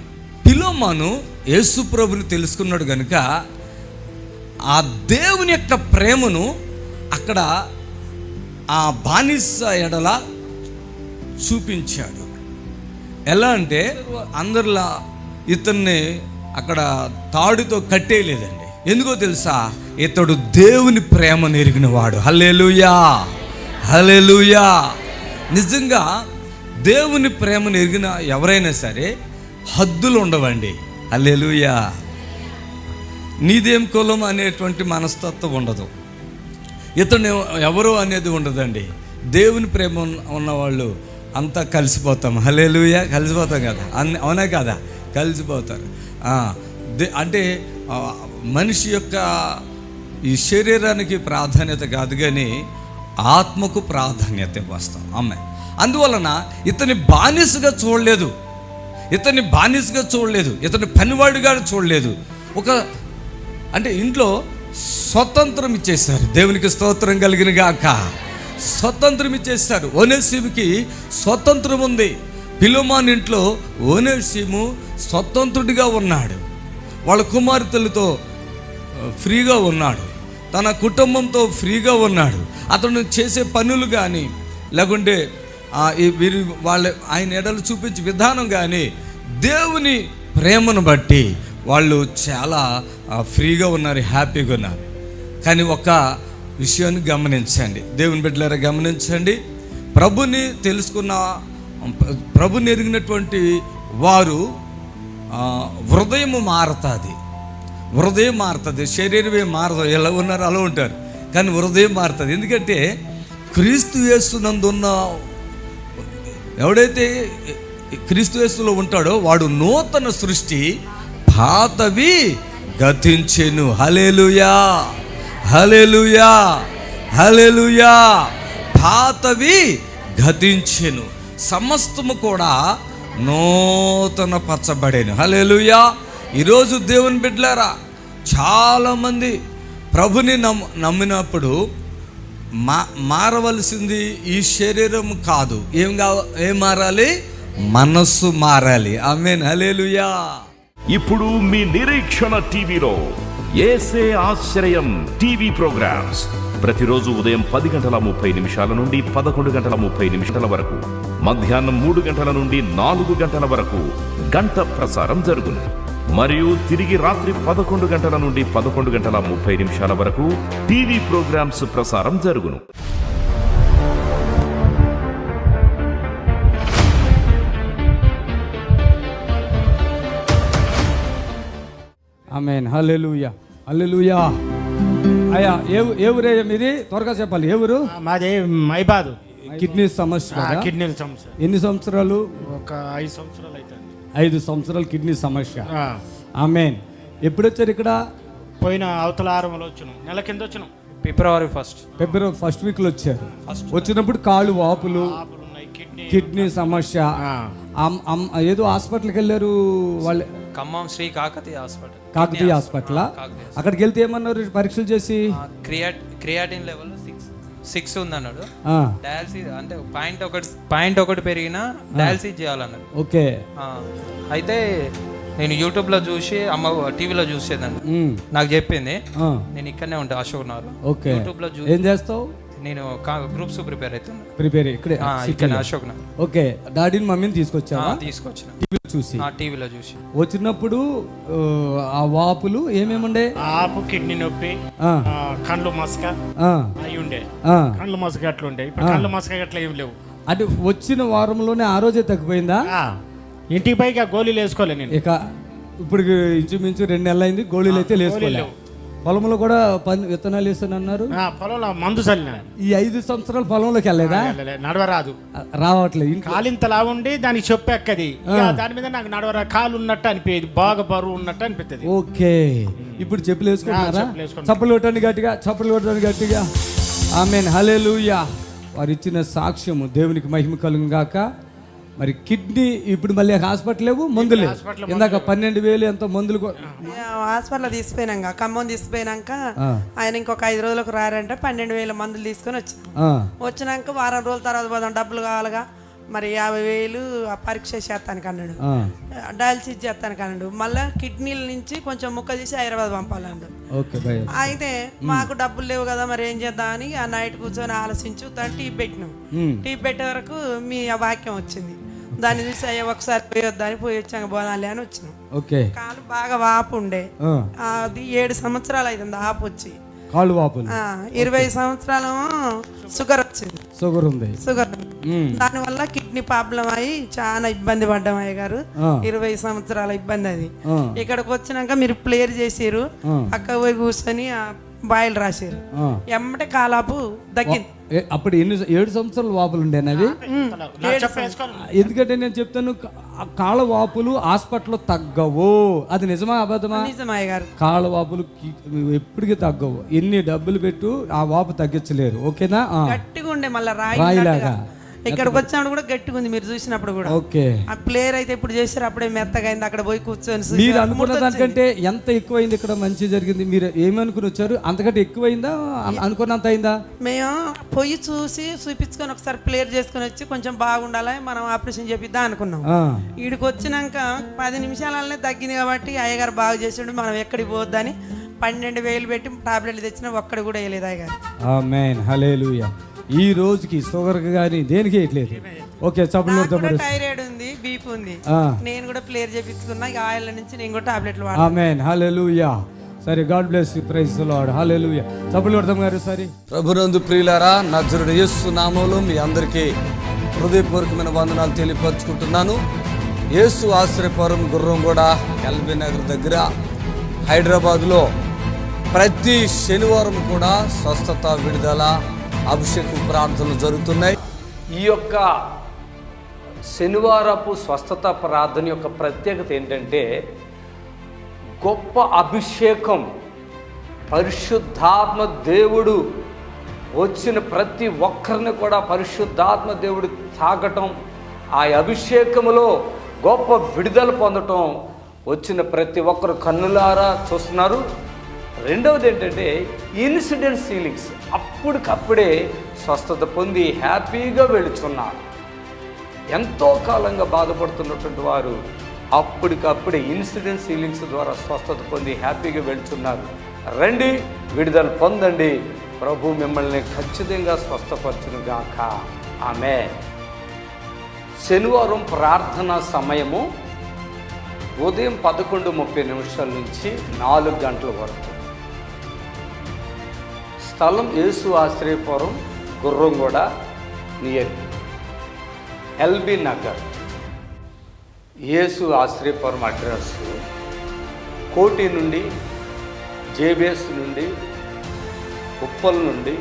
[SPEAKER 1] ఫిలోమోను యేసు ప్రభుని తెలుసుకున్నాడు కనుక ఆ దేవుని యొక్క ప్రేమను అక్కడ ఆ బానిస ఎడల చూపించాడు. ఎలా అంటే, అందరిలా ఇతన్ని అక్కడ తాడుతో కట్టేయలేదండి. ఎందుకో తెలుసా? ఇతడు దేవుని ప్రేమను ఎరిగిన వాడు. హల్లెలూయా, హల్లెలూయా. నిజంగా దేవుని ప్రేమను ఎరిగిన ఎవరైనా సరే హద్దులు ఉండవండి. హల్లెలూయా. నీదేం కులం అనేటువంటి మనస్తత్వం ఉండదు. ఇతను ఎవరో అనేది ఉండదండి. దేవుని ప్రేమ ఉన్నవాళ్ళు అంతా కలిసిపోతాం. హల్లెలూయా, కలిసిపోతాం కదా, అవునా కదా, కలిసిపోతారు. అంటే మనిషి యొక్క ఈ శరీరానికి ప్రాధాన్యత కాదు కానీ ఆత్మకు ప్రాధాన్యత వస్తాం. ఆమె అందువలన ఇతని బానిసగా చూడలేదు, ఇతని పనివాడిగా చూడలేదు. అంటే ఇంట్లో స్వతంత్రం ఇచ్చేస్తారు. దేవునికి స్తోత్రం కలిగిన గాక. స్వతంత్రం ఇచ్చేస్తారు. ఓనేసిముకి స్వతంత్రం ఉంది. ఫిలోమోను ఇంట్లో ఓనేసిము స్వతంత్రుడిగా ఉన్నాడు. వాళ్ళ కుమార్తెలతో ఫ్రీగా ఉన్నాడు, తన కుటుంబంతో ఫ్రీగా ఉన్నాడు. అతను చేసే పనులు కానీ లేకుంటే ఆయన ఎడలు చూపించే విధానం కానీ దేవుని ప్రేమను బట్టి వాళ్ళు చాలా ఫ్రీగా ఉన్నారు, హ్యాపీగా ఉన్నారు. కానీ ఒక విషయాన్ని గమనించండి, దేవుని బిడ్డలారా గమనించండి. ప్రభుని ఎరిగినటువంటి వారు హృదయం మారుతుంది, శరీరమే మారదు. ఎలా ఉన్నారు అలా ఉంటారు, కానీ హృదయం మారుతుంది. ఎందుకంటే క్రీస్తు యేసునందున్న ఎవడైతే క్రీస్తు యేసులో ఉంటాడో వాడు నూతన సృష్టి, పాతవి గతించెను. హల్లెలూయా, హల్లెలూయా, హల్లెలూయా. పాతవి గతించెను. సమస్తము కూడా నూతన పరచబడేను. హల్లెలూయా. ఈరోజు దేవుని బిడ్డలారా, చాలామంది ప్రభుని నమ్మినప్పుడు మారవలసింది ఈ శరీరం కాదు, ఏం మారాలి? మనస్సు మారాలి. ఆమేన్. హల్లెలూయా.
[SPEAKER 9] ఇప్పుడు మీ నిరీక్షణ టీవీలో యేసే ఆశ్రయం టీవీ ప్రోగ్రామ్స్ ప్రతిరోజు ఉదయం 10:30 నుండి 11:30 వరకు, మధ్యాహ్నం 3 గంటల నుండి 4 గంటల వరకు గంట ప్రసారం జరుగును. మరియు తిరిగి రాత్రి 11 గంటల నుండి 11:30 వరకు టీవీ ప్రోగ్రామ్స్ ప్రసారం జరుగును.
[SPEAKER 1] ఆమేన్. హల్లెలూయా. హల్లెలూయా. అయ్యా ఏ ఊరయ్యా మీది? త్వరగా చెప్పాలి. ఏ ఊరు?
[SPEAKER 10] మాది మైబాదు.
[SPEAKER 1] కిడ్నీ సమస్య.
[SPEAKER 10] కిడ్నీల సమస్య.
[SPEAKER 1] ఎన్ని సంవత్సరాలు?
[SPEAKER 10] ఒక 5 సంవత్సరాలు అవుతుంది.
[SPEAKER 1] 5 సంవత్సరాలు కిడ్నీ సమస్య. ఆమేన్. ఎప్పుడు వచ్చారు ఇక్కడ?
[SPEAKER 10] పోయిన అవతల ఆరంలో వచ్చాను, నెల కింద వచ్చాను.
[SPEAKER 1] ఫిబ్రవరి ఫస్ట్ వీక్లో వచ్చారు. వచ్చినప్పుడు కాళ్ళు వాపులు, కిడ్నీ సమస్య. ఏదో హాస్పిటల్కి వెళ్ళారు వాళ్ళు,
[SPEAKER 11] ఖమ్మం శ్రీ కాకతీయ
[SPEAKER 1] హాస్పిటల్. అక్కడికి వెళ్తే ఏమన్నారు పరీక్షలు చేసి?
[SPEAKER 11] క్రియాటిన్ లెవెల్ 6 ఉందన్నాడు. డయాలసిస్ అంటే పాయింట్ ఒకటి పెరిగినా డయాలసిస్ చేయాలన్నాడు.
[SPEAKER 1] ఓకే.
[SPEAKER 11] అయితే నేను యూట్యూబ్ లో చూసి, అమ్మ టీవీలో చూసేదాన్ని, నాకు చెప్పింది. నేను ఇక్కడనే ఉంటా, అశోక్ నగర్.
[SPEAKER 1] ఓకే.
[SPEAKER 11] యూట్యూబ్ లో
[SPEAKER 1] ఏం చేస్తావు?
[SPEAKER 11] నేను గ్రూప్స్ ప్రిపేర్ అవుతున్నా.
[SPEAKER 1] ఇక్కడ
[SPEAKER 11] అశోక్ నగర్.
[SPEAKER 1] ఓకే. డాడీని మమ్మీని తీసుకొచ్చా?
[SPEAKER 11] తీసుకొచ్చిన టీవీలో చూసి.
[SPEAKER 1] వచ్చినప్పుడు ఆ వాపులు ఏమేముండే?
[SPEAKER 10] ఆపు, కిడ్నీ నొప్పి, కండ్లు మసక అవి ఉండే. కండ్లు మసక అట్లుండే. ఇప్పుడు కండ్లు మసక అట్లా ఏం లేవు.
[SPEAKER 1] అంటే వచ్చిన వారంలోనే ఆ రోజే తగ్గిపోయిందా?
[SPEAKER 10] ఇంటికి పైగా గోళీలు వేసుకోలే నేను.
[SPEAKER 1] ఇక ఇప్పుడు ఇంచుమించు 2 నెలలు అయింది, గోళీలు అయితే వేసుకోలేవు. పొలంలో కూడా విత్తనాలు వేస్తానన్నారు.
[SPEAKER 10] పొలంలో మందు చల్లిన.
[SPEAKER 1] ఈ 5 సంవత్సరాలు పొలంలోకి వెళ్ళలేదా?
[SPEAKER 10] నడవరాదు,
[SPEAKER 1] రావట్లేదు.
[SPEAKER 10] కాలింతలా ఉండి దానికి చెప్పెక్కది. దాని మీద నాకు నడవరా, కాలు ఉన్నట్టు అనిపించేది, బాగా బరువు ఉన్నట్టు అనిపిస్తుంది.
[SPEAKER 1] ఓకే. ఇప్పుడు చెప్పులు వేసుకుంటారా? చప్పలు కొట్టండి గట్టిగా, చప్పలు కొట్టండి గట్టిగా. ఆమేన్. హల్లెలూయా. వారు ఇచ్చిన సాక్ష్యము దేవునికి మహిమ కలుగును గాక. మరి కిడ్నీ ఇప్పుడు మళ్ళీ హాస్పిటల్ లేవు, మందులు ఇందాక 12,000 ఎంతో మందులు
[SPEAKER 4] హాస్పిటల్ తీసుకుపోయినాక, ఖమ్మం తీసుకుపోయినాక ఆయన ఇంకొక 5 రోజులకు రారంటే 12,000 మందులు తీసుకొని వచ్చినాక వారం రోజుల తర్వాత పోదాం, డబ్బులు కావాలిగా. మరి 50,000 పరీక్ష చేస్తానికి అన్నాడు, డయాలసిస్ చేస్తానికి అన్నాడు. మళ్ళీ కిడ్నీల నుంచి కొంచెం ముక్క తీసి హైదరాబాద్ పంపాలన్నాడు. అయితే మాకు డబ్బులు లేవు కదా, మరి ఏం చేద్దాం అని ఆ నైట్ కూర్చొని ఆలోచించు టీ పెట్టినాం. టీ పెట్టే వరకు మీ వాక్యం వచ్చింది. దాన్ని చూసి అయ్యా ఒకసారి పోయొద్దని పోయి వచ్చాక బోనాలి అని వచ్చినాం. కాలు బాగా వాపు ఉండే, అది 7 సంవత్సరాలు అవుతుంది ఆపు వచ్చి.
[SPEAKER 1] కాళ్ళు వాపులు
[SPEAKER 4] 20 సంవత్సరాలు షుగర్ వచ్చింది. షుగర్ దానివల్ల కిడ్నీ ప్రాబ్లం అయ్యి చాలా ఇబ్బంది పడ్డాం అయ్య గారు. 20 సంవత్సరాల ఇబ్బంది అది. ఇక్కడికి వచ్చినాక మీరు ప్లేయర్ చేసారు, పక్క పోయి కూర్చొని బాయిల్ రాశారు, ఎమ్మటే కాలాపు తగ్గింది.
[SPEAKER 1] అప్పుడు 7 సంవత్సరాలు వాపులు ఉండేనవి. ఎందుకంటే నేను చెప్తాను, కాళ్ళ వాపులు హాస్పిటల్లో తగ్గవు. అది నిజమా అబద్ధమా?
[SPEAKER 4] నిజమయ్య గారు.
[SPEAKER 1] కాళ్ళ వాపులు ఎప్పటికీ తగ్గవు. ఎన్ని డబ్బులు పెట్టు ఆ వాపు తగ్గించలేరు. ఓకేనా?
[SPEAKER 4] గట్టిగా ఉండే, మళ్ళీ రాయిలాగా. ఇక్కడికి వచ్చినప్పుడు కూడా గట్టిగా ఉంది, మీరు చూసినప్పుడు కూడా.
[SPEAKER 1] ఓకే.
[SPEAKER 4] ఆ ప్లేయర్ అయితే ఇప్పుడు చేసారు, అప్పుడే మెత్తగా అయింది. అక్కడ పోయి కూర్చొని
[SPEAKER 1] మీరు అనుకున్న దానికంటే ఎంత ఎక్కువైంది? ఇక్కడ మంచి జరిగింది. మీరు ఏమనుకుని వచ్చారు? అంతకంటే ఎక్కువైందా? అనుకున్నంత అయిందా?
[SPEAKER 4] మేము పోయి చూపించుకొని ఒకసారి ప్లేయర్ చేసుకుని వచ్చి కొంచెం బాగుండాలి, మనం ఆపరేషన్ చేపిద్దాం అనుకున్నాం. వీడికి వచ్చినాక 10 నిమిషాలనే తగ్గింది కాబట్టి అయ్యగారు బాగా చేసిండు, మనం ఎక్కడికి పోవద్దని 12,000 పెట్టి టాబ్లెట్లు తెచ్చినా ఒక్కడి కూడా వేయలేదు అయ్యగారు.
[SPEAKER 1] ఆమేన్. హల్లెలూయా. ఈ రోజుకి షుగర్ కానీ దేనికి వేయట్లేదు. ఓకే.
[SPEAKER 4] థైరాయిడ్ ఉంది, బీపీ ఉంది. నేను కూడా ప్లేయర్ చేపించుకున్నా, ఆయిల్ నుంచి నేను కూడా టాబ్లెట్లు వాడాను.
[SPEAKER 1] ఆమేన్. హల్లెలూయా. సరే, God bless you. Praise the Lord. Hallelujah. చప్పట్లు కొడదాం గారు. సరే, ప్రభునందు ప్రియులారా, నజరుడు యేసు నామములో మీ అందరికీ హృదయపూర్వకమైన వందనాలు తెలియపరచుకుంటున్నాను. యేసు ఆశ్రయపురం గుర్రంగూడ ఎల్బీ నగర్ దగ్గర హైదరాబాద్లో ప్రతి శనివారం కూడా స్వస్థత, విడుదల, అభిషేక ప్రార్థనలు జరుగుతున్నాయి.
[SPEAKER 12] ఈ యొక్క శనివారపు స్వస్థత ప్రార్థన యొక్క ప్రత్యేకత ఏంటంటే, గొప్ప అభిషేకం, పరిశుద్ధాత్మ దేవుడు వచ్చిన ప్రతి ఒక్కరిని కూడా పరిశుద్ధాత్మ దేవుడు తాకటం, ఆ అభిషేకములో గొప్ప విడుదల పొందటం వచ్చిన ప్రతి ఒక్కరు కన్నులారా చూస్తున్నారు. రెండవది ఏంటంటే ఇన్సిడెంట్ హీలింగ్స్. అప్పటికప్పుడే స్వస్థత పొంది హ్యాపీగా వెళుచున్నారు. ఎంతో కాలంగా బాధపడుతున్నటువంటి వారు అప్పటికప్పుడే ఇన్సిడెంట్ హీలింగ్స్ ద్వారా స్వస్థత పొంది హ్యాపీగా వెళుచున్నారు. రండి, విడుదల పొందండి. ప్రభు మిమ్మల్ని ఖచ్చితంగా స్వస్థపరచును గాక. ఆమేన్. శనివారం ప్రార్థనా సమయము ఉదయం 11:30 నుంచి 4 గంటల వరకు. స్థలం యేసు ఆశ్రయపురం, గుర్రంగూడ, నియర్ ఎల్బీ నగర్. యేసు ఆశ్రయపురం అడ్రస్ కోటి నుండి, జేబిఎస్ నుండి, ఉప్పల్ నుండి,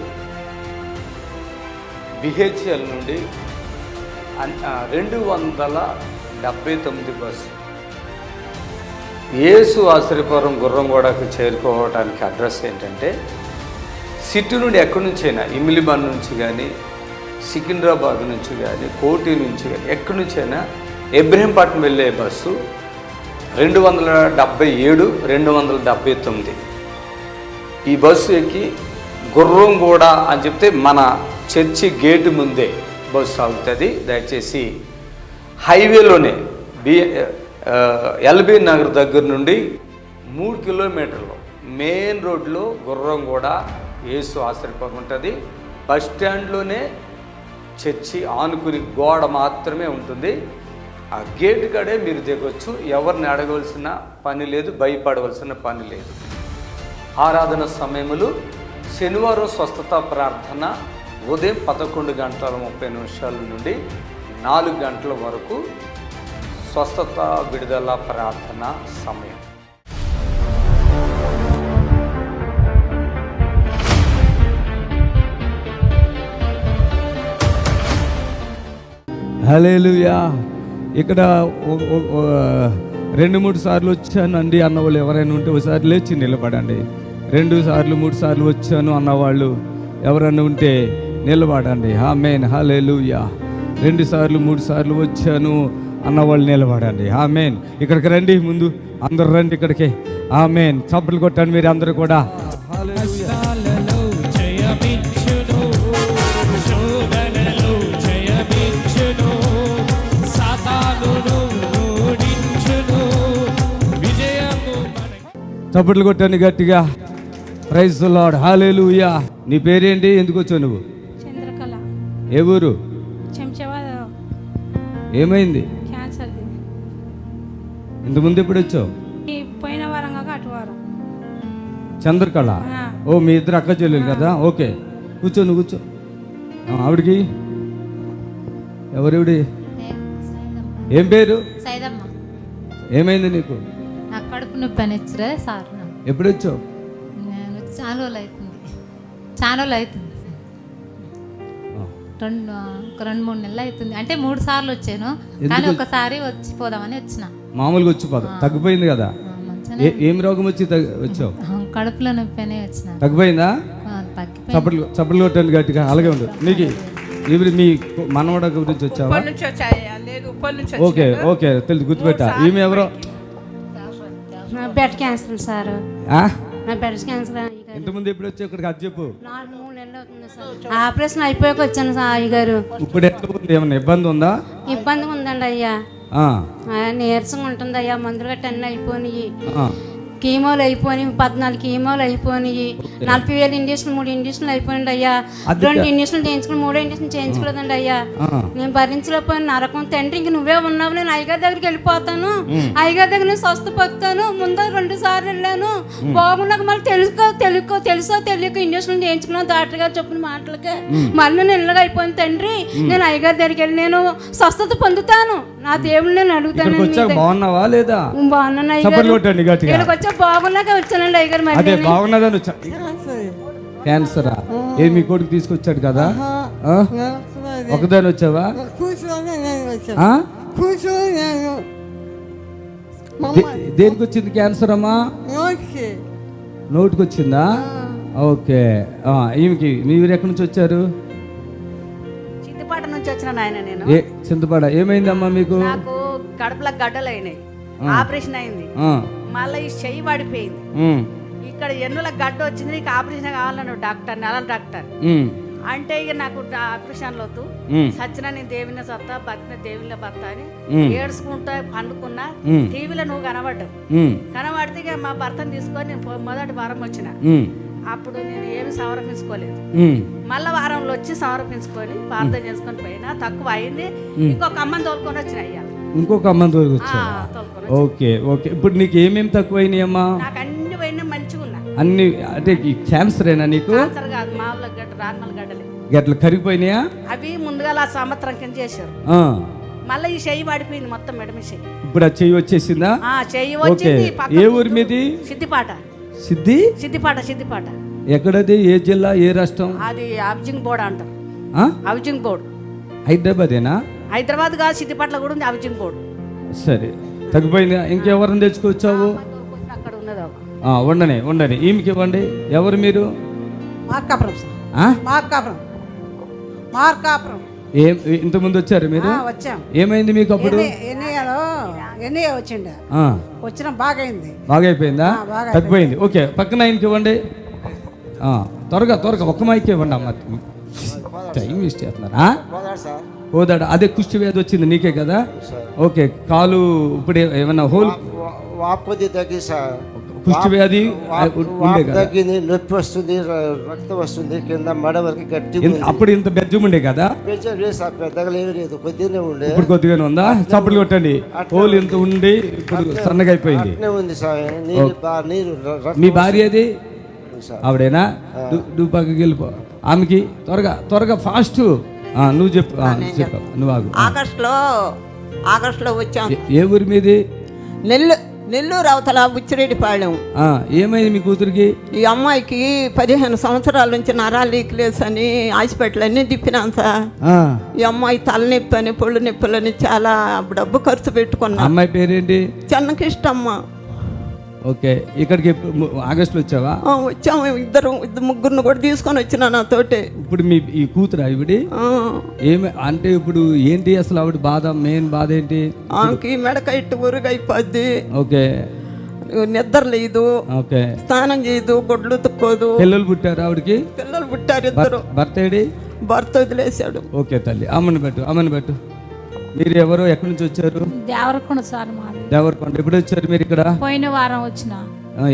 [SPEAKER 12] బిహెచ్ఎల్ నుండి 279 బస్సు. యేసు ఆశ్రయపురం గుర్రంగూడకు చేరుకోవడానికి అడ్రస్ ఏంటంటే, సిటీ నుండి ఎక్కడి నుంచైనా, ఇమిలిబాన్ నుంచి కానీ, సికింద్రాబాద్ నుంచి కానీ, కోటి నుంచి కానీ, ఎక్కడి నుంచైనా ఇబ్రహీంపట్నం వెళ్ళే బస్సు 277, 279. ఈ బస్సు ఎక్కి గుర్రంగూడ అని చెప్తే మన చర్చి గేటు ముందే బస్సు ఆగుతుంది. దయచేసి హైవేలోనే ఎల్బీ నగర్ దగ్గర నుండి 3 కిలోమీటర్లు మెయిన్ రోడ్లో గుర్రంగూడ యేసు ఆశ్రయపురం ఉంటుంది. బస్ స్టాండ్లోనే చర్చి ఆనుకుని గోడ మాత్రమే ఉంటుంది. ఆ గేటు కాడే మీరు దిగొచ్చు. ఎవరిని అడగవలసిన పని లేదు, భయపడవలసిన పని లేదు. ఆరాధన సమయములు శనివారం స్వస్థత ప్రార్థన ఉదయం 11:30 నుండి 4 గంటల వరకు స్వస్థత విడుదల ప్రార్థన సమయం.
[SPEAKER 1] హల్లెలూయా. ఇక్కడ 2-3 సార్లు వచ్చానండి అన్నవాళ్ళు ఎవరైనా ఉంటే ఒకసారి లేచి నిలబడండి. 2 సార్లు 3 సార్లు వచ్చాను అన్నవాళ్ళు ఎవరైనా ఉంటే నిలబడండి. ఆమేన్. హల్లెలూయా. 2 సార్లు 3 సార్లు వచ్చాను అన్నవాళ్ళు నిలబడండి. ఆమేన్. ఇక్కడికి రండి, ముందు అందరు రండి ఇక్కడికి. ఆమేన్. చప్పట్లు కొట్టండి మీరు అందరూ కూడా. చప్పట్లు కొట్టండి గట్టిగా. Praise the Lord. హల్లెలూయా. నీ పేరేంటి? ఎందుకు వచ్చావు నువ్వు?
[SPEAKER 6] చంద్రకళ.
[SPEAKER 1] ఏ ఊరు?
[SPEAKER 6] చెంచవాడ.
[SPEAKER 1] ఏమైంది?
[SPEAKER 6] క్యాన్సర్.
[SPEAKER 1] ఇంతకుముందు ఎప్పుడు వచ్చావు?
[SPEAKER 6] పోయిన వారం కాక అటు వారం.
[SPEAKER 1] చంద్రకళ. ఓ మీ ఇద్దరు అక్క చెల్లెలు కదా. ఓకే, కూర్చో, నువ్వు కూర్చో. ఆవిడికి ఎవరివిడి? ఏం పేరు?
[SPEAKER 13] సైదమ్మ.
[SPEAKER 1] ఏమైంది నీకు?
[SPEAKER 13] నాకు కడుపు నొప్పి అని ఇచ్చిరే సార్.
[SPEAKER 1] ఎప్పుడు వచ్చావు?
[SPEAKER 13] నేను చాలా రోజులు అవుతుంది. 2-3 నెలలు అవుతుంది. అంటే 3 సార్లు వచ్చాను, కానీ ఒకసారి వచ్చిపోదామని వచ్చిన.
[SPEAKER 1] మామూలుగా వచ్చిపోదా? తగ్గిపోయింది కదా. ఏం రోగం వచ్చి వచ్చావు?
[SPEAKER 13] కడుపులో నొప్పి అనే వచ్చిన.
[SPEAKER 1] తగ్గిపోయిందా? చప్పట్లు కొట్టండి గట్టిగా. అలాగే ఉండు. నీకు ఇప్పుడు మీ మనవడ గురించి వచ్చావా? ఓకే ఓకే, తెలుసు, గుర్తుపెట్టా. ఈమె ఎవరో?
[SPEAKER 14] Blood cancer sir. Blood cancer.
[SPEAKER 1] ఇంతకుముందు ఎప్పుడు వచ్చావు ఇక్కడికి? అది చెప్పు.
[SPEAKER 14] 3 నెలలు అవుతుంది సార్. ఆపరేషన్ అయిపోయాక వచ్చాను సార్ అయ్యగారు.
[SPEAKER 1] ఇప్పుడు ఎట్లా ఉంది? ఏమన్నా ఇబ్బంది ఉందా?
[SPEAKER 14] ఇబ్బంది ఉందండి అయ్యా. నీరసంగా ఉంటుంది అయ్యా. మందులు గట్ట అన్నీ అయిపోయినాయి. కీమోలు అయిపోయి 14 కీమోలు అయిపోయినాయి. 40,000 ఇంజక్షన్లు 3 ఇంజక్షన్లు అయిపోయింది అయ్యా. 2 ఇంజక్షన్లు చేయించుకుని 3 ఇంజక్షన్ చేయించుకోలేదండి అయ్యా. నేను భరించలేకపోయిన నరకం. తండ్రి ఇంక నువ్వే ఉన్నావు, నేను అయ్యగారి దగ్గరికి వెళ్ళిపోతాను, అయ్యగారి దగ్గర నేను స్వస్థపడతాను. ముందు 2 సార్లు వెళ్ళాను, బాగున్నాక మళ్ళీ తెలుసో తెలియక ఇంజక్షన్లు చేయించుకున్నాను డాక్టర్ గారు చెప్పిన మాటలకే. మళ్ళీ నేను ఇళ్ళగా అయిపోయింది తండ్రి. నేను అయ్యగారి దగ్గరికి వెళ్ళి నేను స్వస్థత పొందుతాను, నా దేవుడు నేను అడుగుతాను.
[SPEAKER 1] బాగున్నావా లేదా?
[SPEAKER 14] బాగున్నాను అయ్యగారు. బాగున్నాక వచ్చానండి అయ్యగారు.
[SPEAKER 1] అదే బాగున్నదని వచ్చా. క్యాన్సరా? ఏ మీ కొడుకు తీసుకొచ్చాడు కదా? ఒకదాని వచ్చావా? దేనికి వచ్చింది క్యాన్సర్ అమ్మా? నోటికి వచ్చిందా? ఓకే. ఈమెకి మీరు ఎక్కడి నుంచి వచ్చారు?
[SPEAKER 14] చింతపాట నుంచి వచ్చిన ఆయన. నేను
[SPEAKER 1] చింతపాడ. ఏమైందమ్మా మీకు?
[SPEAKER 14] నాకు
[SPEAKER 15] కడుపులో గడ్డలు అయినాయి, ఆపరేషన్ అయింది. మళ్ళీ ఈ చెయ్యి పడిపోయింది. ఇక్కడ ఎన్నుల గడ్డ వచ్చింది, నీకు ఆపరేషన్ కావాలన్నాడు డాక్టర్, నెల డాక్టర్. అంటే ఇక నాకు ఆపరేషన్లు వద్దు, సచిన నేను దేవుని సత్తా, బతిన దేవుని భర్త అని ఏడ్చుకుంటా పండుకున్నా. టీవీలో నువ్వు కనబడితే ఇక మా భర్తను తీసుకొని నేను మొదటి వారం వచ్చిన. అప్పుడు నేను ఏమి సమర్పించుకోలేదు. మళ్ళా వారంలో వచ్చి సమర్పించుకొని ప్రార్థన చేసుకొని పోయినా, తక్కువ అయింది. ఇంకొక అమ్మని తోలుకొని వచ్చిన అయ్యా,
[SPEAKER 1] ఇంకొక అమ్మని తోలుకొచ్చా. Okay okay. ఇప్పుడు నీకు ఏమేమి తక్కువైనాయి అమ్మా?
[SPEAKER 15] నాకు అన్ని పోయినా మంచిగా ఉన్నా.
[SPEAKER 1] అన్ని అంటే క్యాన్సరేనా నీకు?
[SPEAKER 15] క్యాన్సర్ కాదు, మామూలు గడ్డ, నార్మల్ గడ్డలే.
[SPEAKER 1] గట్ల కరిగిపోయినాయా?
[SPEAKER 15] అవి ముందుగా ఆ సంవత్సరం కింద చేశారు. మళ్ళీ ఈ చెయ్యి పడిపోయింది మొత్తం, మెడమి చెయ్యి.
[SPEAKER 1] ఇప్పుడు ఆ చెయ్యి వచ్చేసిందా?
[SPEAKER 15] చెయ్యి వచ్చింది.
[SPEAKER 1] ఏ ఊరి మీది?
[SPEAKER 15] సిద్దిపాట. సిద్దిపాట.
[SPEAKER 1] ఎక్కడది? ఏ జిల్లా, ఏ రాష్ట్రం?
[SPEAKER 15] అది హౌసింగ్ బోర్డ్ అంటారు. హౌసింగ్ బోర్డ్
[SPEAKER 1] హైదరాబాదేనా?
[SPEAKER 15] హైదరాబాద్ కాదు, సిద్దిపేటలో కూడా ఉంది హౌసింగ్ బోర్డ్.
[SPEAKER 1] సరే, తగ్గిపోయిందా? ఇంకెవరిని తెచ్చుకొచ్చావు?
[SPEAKER 15] అక్కడ ఉన్నది.
[SPEAKER 1] ఉండని ఈమెకి ఇవ్వండి. ఎవరు మీరు?
[SPEAKER 15] మార్కాపురం.
[SPEAKER 1] ఇంతకుముందు వచ్చారు మీరు?
[SPEAKER 15] వచ్చాం.
[SPEAKER 1] ఏమైంది మీకు అప్పుడు?
[SPEAKER 15] వచ్చిండ వచ్చిన బాగా అయిపోయిందా?
[SPEAKER 1] తగ్గిపోయింది. ఓకే, పక్కన ఆయనకి ఇవ్వండి. త్వరగా ఒక్క మైకి ఇవ్వండి అమ్మ. టైం వేస్ట్ చేస్తున్నారా? పోదాడు. అదే కుష్టి వ్యాధి వచ్చింది నీకే కదా? ఓకే, కాలు ఇప్పుడు ఏమన్నా హోల్
[SPEAKER 8] తగ్గి సార్,
[SPEAKER 1] కుష్టి వ్యాధి ఉండే కదా?
[SPEAKER 8] తగ్గింది, నొప్పి వస్తుంది, రక్తం వస్తుంది కింద మెడ వరకు గట్టి.
[SPEAKER 1] అప్పుడు ఇంత బెజ్జం ఉండే కదా?
[SPEAKER 8] పెద్దగా లేదు, కొద్దిగానే ఉండే.
[SPEAKER 1] ఇప్పుడు కొద్దిగానే ఉందా? చప్పుడు కొట్టండి. హోల్ ఇంత ఉండి ఇప్పుడు సన్నగా అయిపోయింది.
[SPEAKER 8] ఉంది సార్.
[SPEAKER 1] మీ భార్య అది ఆవిడేనా? నువ్వు పక్కకి వెళ్ళిపో. ఆమెకి త్వరగా ఫాస్ట్. నువ్వు చెప్పు. నువ్వు ఆగు.
[SPEAKER 16] ఆగస్టులో వచ్చాం.
[SPEAKER 1] ఏ ఊరి మీది?
[SPEAKER 16] నెల్లూరు అవతల బుచ్చిరెడ్డిపాళెం.
[SPEAKER 1] ఏమైంది మీ కూతురికి?
[SPEAKER 16] ఈ అమ్మాయికి 15 సంవత్సరాల నుంచి నరాలు లీక్లేస్ అని హాస్పిటల్ అన్ని తిప్పినాం సార్. ఈ అమ్మాయి తలనొప్పి అని, పొళ్ళు నొప్పులని చాలా డబ్బు ఖర్చు పెట్టుకున్నా.
[SPEAKER 1] అమ్మాయి పేరేంటి?
[SPEAKER 16] చెన్నకిష్టమ్మ.
[SPEAKER 1] ఓకే, ఇక్కడికి ఆగస్టులో వచ్చావా?
[SPEAKER 16] వచ్చాము. ఇద్దరు ముగ్గురిని కూడా తీసుకొని వచ్చినా నాతోటి.
[SPEAKER 1] ఇప్పుడు మీ ఈ కూతురు ఆవిడి ఏమి అంటే ఇప్పుడు ఏంటి అసలు ఆవిడ బాధ? మెయిన్ బాధ ఏంటి?
[SPEAKER 16] ఆమెకి మెడకైట్ ఉరుగైపోద్ది.
[SPEAKER 1] ఓకే,
[SPEAKER 16] నిద్ర లేదు.
[SPEAKER 1] ఓకే,
[SPEAKER 16] స్నానం చేయదు, గొడ్లు తుక్కోదు.
[SPEAKER 1] పిల్లలు పుట్టారు ఆవిడకి?
[SPEAKER 16] పిల్లలు పుట్టారు ఇద్దరు. భర్త వదిలేశాడు.
[SPEAKER 1] ఓకే తల్లి, అమ్మని పెట్టు. మీరు ఎవరు, ఎక్కడి నుంచి వచ్చారు?
[SPEAKER 6] దేవరకొండ సార్. మాది
[SPEAKER 1] దేవరకొండ. ఎప్పుడు వచ్చారు మీరు ఇక్కడ?
[SPEAKER 6] పోయిన వారం వచ్చిన.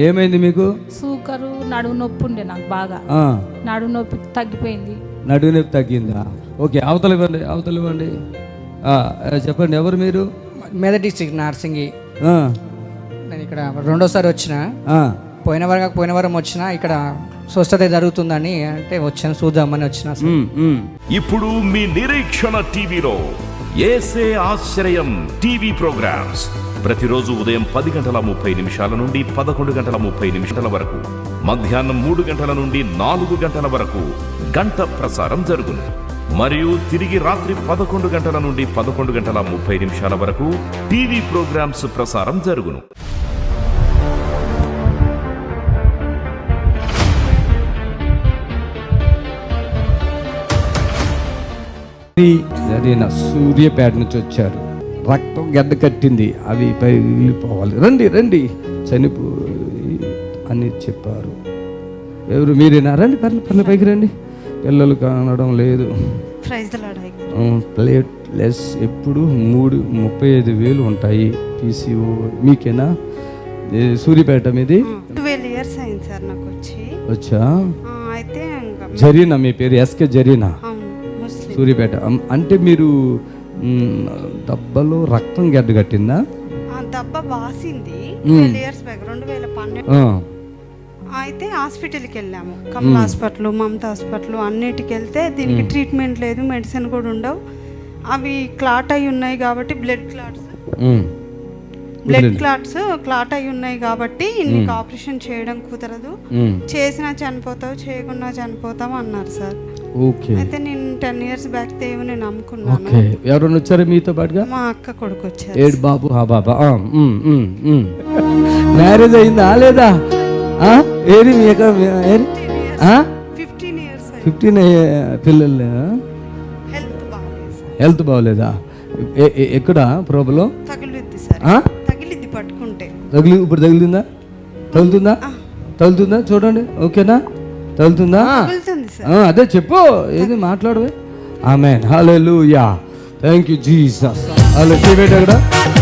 [SPEAKER 1] ఏమైంది మీకు?
[SPEAKER 6] సూకరు, నడుము నొప్పి ఉండే నాకు బాగా. నడుము నొప్పి తగ్గిపోయింది.
[SPEAKER 1] నడుము నొప్పి తగ్గిందా? ఓకే, అవతల ఇవ్వండి. చెప్పండి, ఎవరు మీరు?
[SPEAKER 17] మెదక్ డిస్ట్రిక్ట్ నార్సింగి. నేను ఇక్కడ రెండోసారి వచ్చిన. పోయిన వారం వచ్చిన. ఇక్కడ స్వస్థత జరుగుతుందని అంటే వచ్చాను, చూద్దామని వచ్చిన.
[SPEAKER 9] ఇప్పుడు మీ నిరీక్షణ టీవీలో యేసే ఆశ్రయం టీవీ ప్రోగ్రామ్స్ ప్రతిరోజు ఉదయం 10:30 నుండి 11:30 వరకు, మధ్యాహ్నం 3 గంటల నుండి 4 గంటల వరకు గంట ప్రసారం జరుగును. మరియు తిరిగి రాత్రి 11 గంటల నుండి 11:30 వరకు టీవీ ప్రోగ్రామ్స్ ప్రసారం జరుగును.
[SPEAKER 1] సూర్యపేట నుంచి వచ్చారు. రక్తం గడ్డ కట్టింది, అవి వెళ్ళిపోవాలి. రండి చనిపోయి అని చెప్పారు. ఎవరు? మీరేనా? రండి, పర్లేదు పైకి రండి. పిల్లలు కానడం లేదు. ప్లేట్లెస్ ఎప్పుడు 35,000 ఉంటాయి. PCO మీకేనా? సూర్యపేట మీది?
[SPEAKER 18] 12 years అయింది సార్ నాకు
[SPEAKER 1] వచ్చా.
[SPEAKER 18] అయితే
[SPEAKER 1] జరీనా మీ పేరు? SK జరీనా, సూర్యపేట. అంటే మీరు దెబ్బలో రక్తం గడ్డ కట్టిందా?
[SPEAKER 18] దెబ్బ వాసింది 12 years బ్యాక్, 2012. అయితే హాస్పిటల్కి వెళ్ళాము. కమల్ హాస్పిటల్, మమతా హాస్పిటల్ అన్నిటికి వెళ్తే దీనికి ట్రీట్మెంట్ లేదు, మెడిసిన్ కూడా ఉండవు. అవి క్లాట్ అయి ఉన్నాయి కాబట్టి బ్లడ్ క్లాట్ అయి ఉన్నాయి కాబట్టి నీకు ఆపరేషన్ చేయడం కుదరదు, చేసినా చనిపోతావు, చేయకుండా చనిపోతావు అన్నారు సార్. అయితే నేను 10 years బ్యాక్ దేవుని నమ్ముకున్నాను.
[SPEAKER 1] ఎవరైనా వచ్చారు మీతో పాటుగా?
[SPEAKER 18] మా అక్క కొడుకు వచ్చారు.
[SPEAKER 1] ఏడు బాబు. మ్యారేజ్ అయిందా లేదా? ఏది మీ 15 పిల్లలు? హెల్త్ బాగోలేదా? ఎక్కడ ప్రాబ్లం?
[SPEAKER 18] తగిలిద్ది పట్టుకుంటే.
[SPEAKER 19] ఇప్పుడు తగులుతుందా? తగులుతుందా చూడండి. ఓకేనా? తగులుతుందా? అదే చెప్పు, ఏది మాట్లాడవే. ఆమేన్, హల్లెలూయా, థ్యాంక్ యూ జీసస్. హలో, చేయబెట్టు అక్కడ,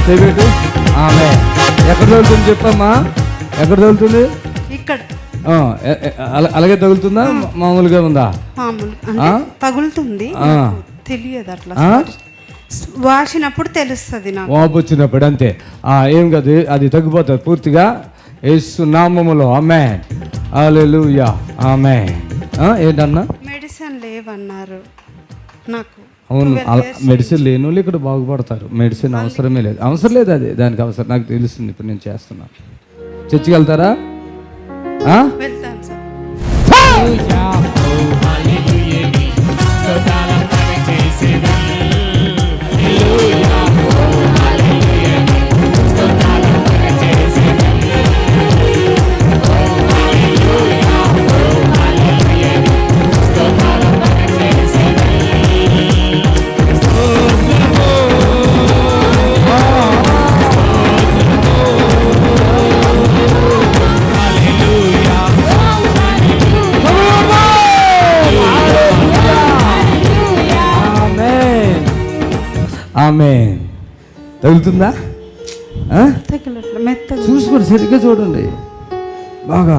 [SPEAKER 19] చేయబెట్టు. ఆమేన్. ఎక్కడ తగులుతుంది చెప్పమ్మా, ఎక్కడ తగులుతుంది?
[SPEAKER 18] ఇక్కడ.
[SPEAKER 19] అలాగే తగులుతుందా, మామూలుగా ఉందా?
[SPEAKER 18] తగులుతుంది, తెలియదు అట్లా. వాసినప్పుడు తెలుస్తుంది నాకు,
[SPEAKER 19] వాపు వచ్చినప్పుడు అంతే. ఏం కాదు, అది తగ్గిపోతుంది పూర్తిగా యేసు నామములో. ఆమేన్, హల్లెలూయా, ఆమేన్. ఏంటన్నా?
[SPEAKER 18] మెడిసిన్ లేవన్నారు నాకు.
[SPEAKER 19] అవును, మెడిసిన్ లేని వాళ్ళు ఇక్కడ బాగుపడతారు. మెడిసిన్ అవసరమే లేదు, అవసరం లేదు, అది దానికి అవసరం నాకు తెలుస్తుంది. ఇప్పుడు నేను చేస్తున్నాను. చర్చికి వెళ్తారా?
[SPEAKER 18] వెళ్తాను సార్.
[SPEAKER 19] ఆమేన్. తగులుతుందా? చూసుకోండి, సరిగ్గా చూడండి, బాగా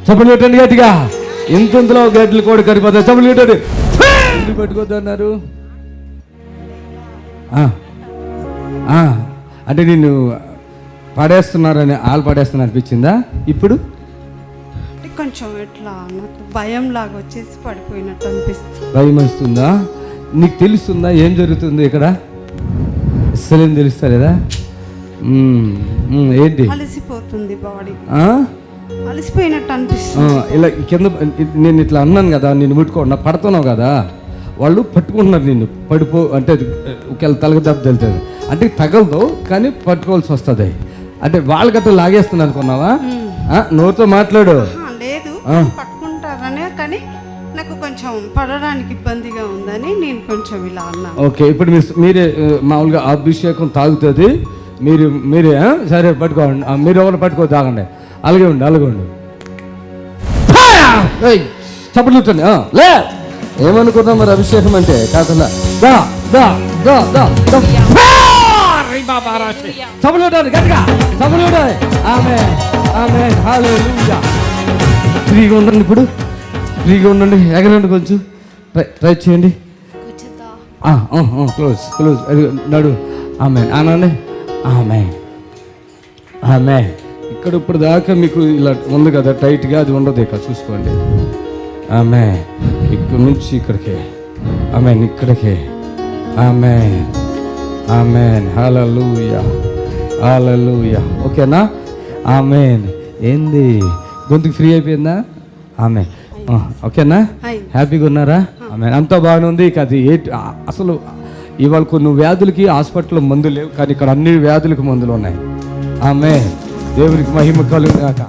[SPEAKER 19] చప్పట్లు కొట్టండి గట్టిగా. ఇంతలో గడ్డలు కూడా కరిపోతాయి. చప్పట్లు కొట్టండి. ఎందుకు పట్టుకోద్దన్నారు? అంటే నిన్ను పడేస్తున్నారని, వాళ్ళు పడేస్తున్నా అనిపించిందా? ఇప్పుడు
[SPEAKER 18] కొంచెం ఎట్లా నాకు భయం లాగా వచ్చేసి పడిపోయినట్టు అనిపిస్తుంది.
[SPEAKER 19] భయం వస్తుందా? నీకు తెలుస్తుందా ఏం జరుగుతుంది ఇక్కడ? అసలేం తెలుస్తలేదా? ఏంటి?
[SPEAKER 18] అలసిపోతుంది బాడీ, అలసిపోయినట్టు అనిపిస్తుంది.
[SPEAKER 19] ఇలా కింద నేను ఇట్లా అన్నాను కదా, నిన్ను ముట్టుకోండి, పడుతున్నావు కదా, వాళ్ళు పట్టుకుంటున్నారు నిన్ను. పడిపో అంటే ఒకవేళ తలకి దెబ్బ తెలుస్తుంది అంటే తగలదు, కానీ పట్టుకోవాల్సి వస్తుంది. అంటే వాళ్ళకట్లా లాగేస్తుంది అనుకున్నావా? నోటితో మాట్లాడు.
[SPEAKER 18] లేదు, పట్టుకుంటారనే, కానీ నాకు కొంచెం పడడానికి ఇబ్బందిగా ఉందని నేను కొంచెం ఇలా అన్నాను.
[SPEAKER 19] ఓకే, ఇప్పుడు మీరే మామూలుగా అభిషేకం తాగుతుంది, మీరే సరే పట్టుకోండి. మీరు ఎవరు పట్టుకో, తాగండి. అలాగే ఉండు, అలాగే ఉండు. చప్పట్లుంటండి. లే, ఏమనుకున్నాం మరి అభిషేకం అంటే? కాకుండా చప్పట్లుంటాను గట్టిగా, చప్పట్లుంటాయి. ఆమేన్, ఆమేన్, హల్లెలూయా. ఫ్రీగా ఉండండి, ఇప్పుడు ఫ్రీగా ఉండండి. ఎగరండి, కొంచెం ట్రై చేయండి. క్లోజ్ క్లోజ్, నడు. ఆమేన్ అనండి. ఆమేన్, ఆమేన్. ఇక్కడ ఇప్పుడు దాకా మీకు ఇలా ఉంది కదా టైట్గా, అది ఉండదు ఇక్కడ, చూసుకోండి. ఆమేన్. ఇక్కడ నుంచి ఇక్కడికి, ఆమేన్, ఇక్కడికి. ఆమేన్, ఆమేన్, హల్లెలూయా, హల్లెలూయా. ఓకేనా? ఆమేన్. ఏంది, గొంతుకు ఫ్రీ అయిపోయిందా? ఆమేన్. ఓకేనా? హ్యాపీగా ఉన్నారా? ఆమేన్. అంతా బాగానే ఉంది. ఇక అది అసలు ఇవాళ కొన్ని వ్యాధులకి హాస్పిటల్లో మందులు లేవు, కానీ ఇక్కడ అన్ని వ్యాధులకి మందులు ఉన్నాయి. ఆమేన్. దేవునికి మహిమ కలుగుగాక.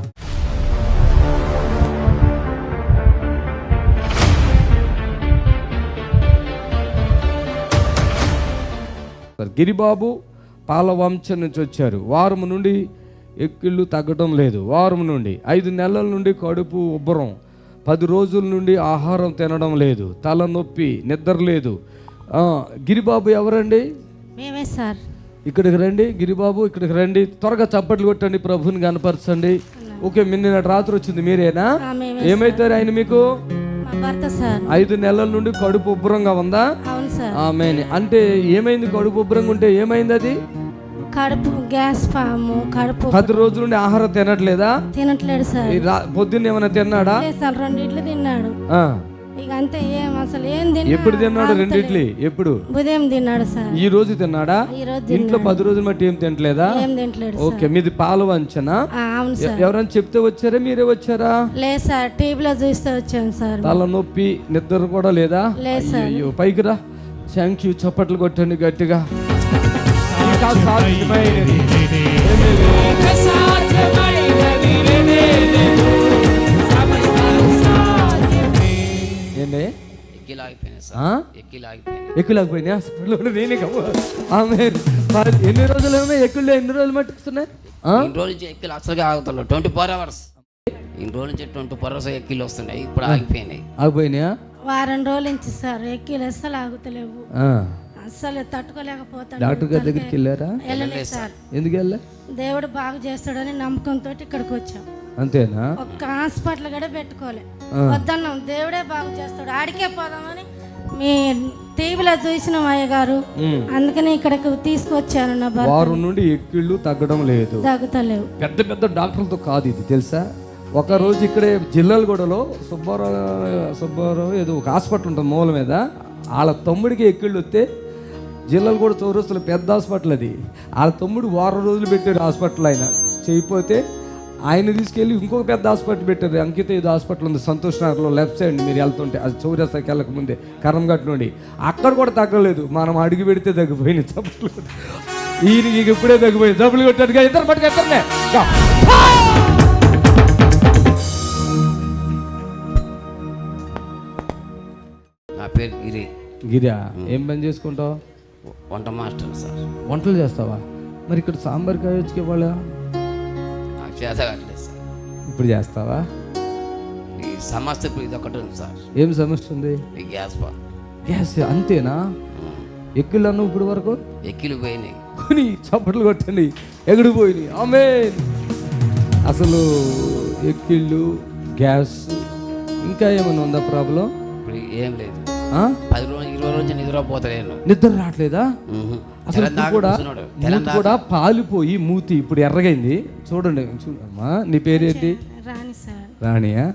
[SPEAKER 19] గిరిబాబు పాలవంచం నుంచి వచ్చారు. వారం నుండి ఎక్కిళ్ళు తగ్గడం లేదు. వారం నుండి 5 నెలల నుండి కడుపు ఉబ్బరం, 10 రోజుల నుండి ఆహారం తినడం లేదు, తలనొప్పి, నిద్ర లేదు. గిరిబాబు ఎవరండి?
[SPEAKER 14] మేమే సార్.
[SPEAKER 19] ఇక్కడికి రండి గిరిబాబు, ఇక్కడికి రండి. త్వరగా చప్పట్లు కొట్టండి, ప్రభుని కనపరచండి. ఓకే, నిన్న రాత్రి వచ్చింది మీరేనా? ఏమైతారు ఆయన మీకు? 5 నెలల నుండి కడుపు ఉబ్బరంగా ఉందా? ఆమేన్. అంటే ఏమైంది? కడుపు ఉబ్బరంగా ఉంటే ఏమైంది? అది
[SPEAKER 14] కడుపు గ్యాస్ ఫాము, కడుపు.
[SPEAKER 19] 10 రోజుల నుండి ఆహారం తినట్లేదా?
[SPEAKER 14] తినట్లేదు సార్.
[SPEAKER 19] పొద్దున్న ఏమైనా తిన్నాడా?
[SPEAKER 14] 2 ఇడ్లీ తిన్నాడు. ఇక అంతే, ఏం అసలు ఏం తిన్నాడు?
[SPEAKER 19] ఎప్పుడు తిన్నాడు? 2 ఇడ్లీ ఎప్పుడు?
[SPEAKER 14] ఉదయం తిన్నాడు సార్.
[SPEAKER 19] ఈ రోజు తిన్నాడా? ఇంట్లో 10 రోజులు మట్టి ఏం తినట్లేదా?
[SPEAKER 14] ఏం తినట్లేదు.
[SPEAKER 19] ఓకే, మీది పాలు వంచనా?
[SPEAKER 14] అవును సార్.
[SPEAKER 19] ఎవరైనా చెప్తే వచ్చారా, మీరే వచ్చారా?
[SPEAKER 14] లేదు సార్, టీవీలో చూస్తే వచ్చాను సార్.
[SPEAKER 19] తలనొప్పి, నిద్ర కూడా లేదా?
[SPEAKER 14] లేదు సార్.
[SPEAKER 19] అయ్యో, పైకి రా. థ్యాంక్ యూ, చప్పట్లు కొట్టండి గట్టిగా.
[SPEAKER 20] ఇలా
[SPEAKER 19] ఎక్కులాగిపోయినా నేనే ఆమెన్. ఎన్ని రోజులు ఎక్కుళ్ళు ఎన్ని రోజులు మట్టుకున్నాయి?
[SPEAKER 20] ఇన్ని రోజుల నుంచి ఎక్కిలు అసలుగా ఆగుతున్నాయి. 24 hours ఇన్ని రోజుల నుంచి 24 hours ఎక్కిలు వస్తున్నాయి. ఇప్పుడు
[SPEAKER 19] ఆగిపోయినాయా?
[SPEAKER 6] వారం రోజుల నుంచి సార్ ఎక్కిలు అస్సలు ఆగుతలేవు, అస్సలు తట్టుకోలేకపోతాను.
[SPEAKER 19] డాక్టర్ గారి దగ్గరికి వెళ్ళారా?
[SPEAKER 6] వెళ్ళలేదు సార్.
[SPEAKER 19] ఎందుకు వెళ్ళా?
[SPEAKER 6] దేవుడు బాగు చేస్తాడని నమ్మకంతో ఇక్కడికి వచ్చాం.
[SPEAKER 19] అంతేనా?
[SPEAKER 6] ఒక్క హాస్పిటల్ కూడా పెట్టుకోలే, వద్దన్నాం. దేవుడే బాగు చేస్తాడు, ఆడికే పోదామని మీ టీవీలో చూసిన అయ్య గారు, అందుకని ఇక్కడికి తీసుకొచ్చాను. నా
[SPEAKER 19] వారం నుండి ఎక్కిళ్ళు తగ్గడం లేదు,
[SPEAKER 6] తగ్గుతలేవు.
[SPEAKER 19] పెద్ద పెద్ద డాక్టర్లతో కాదు ఇది, తెలుసా? ఒక రోజు ఇక్కడే జిల్లాలగూడలో సుబ్బారావు ఏదో ఒక హాస్పిటల్ ఉంటుంది మూల మీద, వాళ్ళ తమ్ముడికి ఎక్కిళ్ళు వస్తే జిల్లాలగూడ చౌరస్తులో పెద్ద హాస్పిటల్ అది, వాళ్ళ తమ్ముడు వారం రోజులు పెట్టారు హాస్పిటల్. ఆయన చేయకపోతే ఆయన తీసుకెళ్ళి ఇంకొక పెద్ద హాస్పిటల్ పెట్టారు. అంకిత ఏదో హాస్పిటల్ ఉంది సంతోష్ నగర్లో, లెఫ్ట్ సైడ్ మీరు వెళ్తుంటే, అది చౌరస్తాకి వెళ్ళక ముందే కరంఘట్ నుండి. అక్కడ కూడా తగ్గలేదు. మనం అడిగి పెడితే తగ్గిపోయినాయి జబ్బులు. ఈయనకి ఇప్పుడే తగ్గిపోయింది. జబ్బులు కొట్టాడుగా ఇద్దరు పట్టుకెళ్తారులే.
[SPEAKER 20] నా పేరు గిరి.
[SPEAKER 19] గిరా, ఏం పని చేసుకుంటావు?
[SPEAKER 20] వంట మాస్టర్ సార్.
[SPEAKER 19] వంటలు చేస్తావా? మరి ఇక్కడ సాంబార్ కాయొచ్చుకే వాళ్ళ
[SPEAKER 20] నాకు చేతగట్లేదు సార్.
[SPEAKER 19] ఇప్పుడు చేస్తావా?
[SPEAKER 20] ఈ సమస్య ఇప్పుడు ఇది ఒకటి ఉంది సార్.
[SPEAKER 19] ఏం సమస్య ఉంది?
[SPEAKER 20] ఈ గ్యాస్
[SPEAKER 19] గ్యాస్ అంతేనా? ఎక్కిళ్ళు ఇప్పుడు వరకు
[SPEAKER 20] ఎక్కిలు పోయినాయి.
[SPEAKER 19] కొని చప్పట్లు కొట్టండి, ఎగుడు పోయినాయి. ఆమేన్. అసలు ఎక్కిళ్ళు, గ్యాస్, ఇంకా ఏమైనా ఉందా ప్రాబ్లం?
[SPEAKER 20] ఇప్పుడు ఏం లేదు. 10 రోజులు 20 రోజులు నిద్రపోతలేను.
[SPEAKER 19] నిద్ర రావట్లేదా? అసలు కూడా పాలిపోయి మూతి ఇప్పుడు ఎర్రగైంది. చూడండి, చూడమ్మా. నీ పేరేంటి?
[SPEAKER 6] రాణి సార్.
[SPEAKER 19] రాణియా?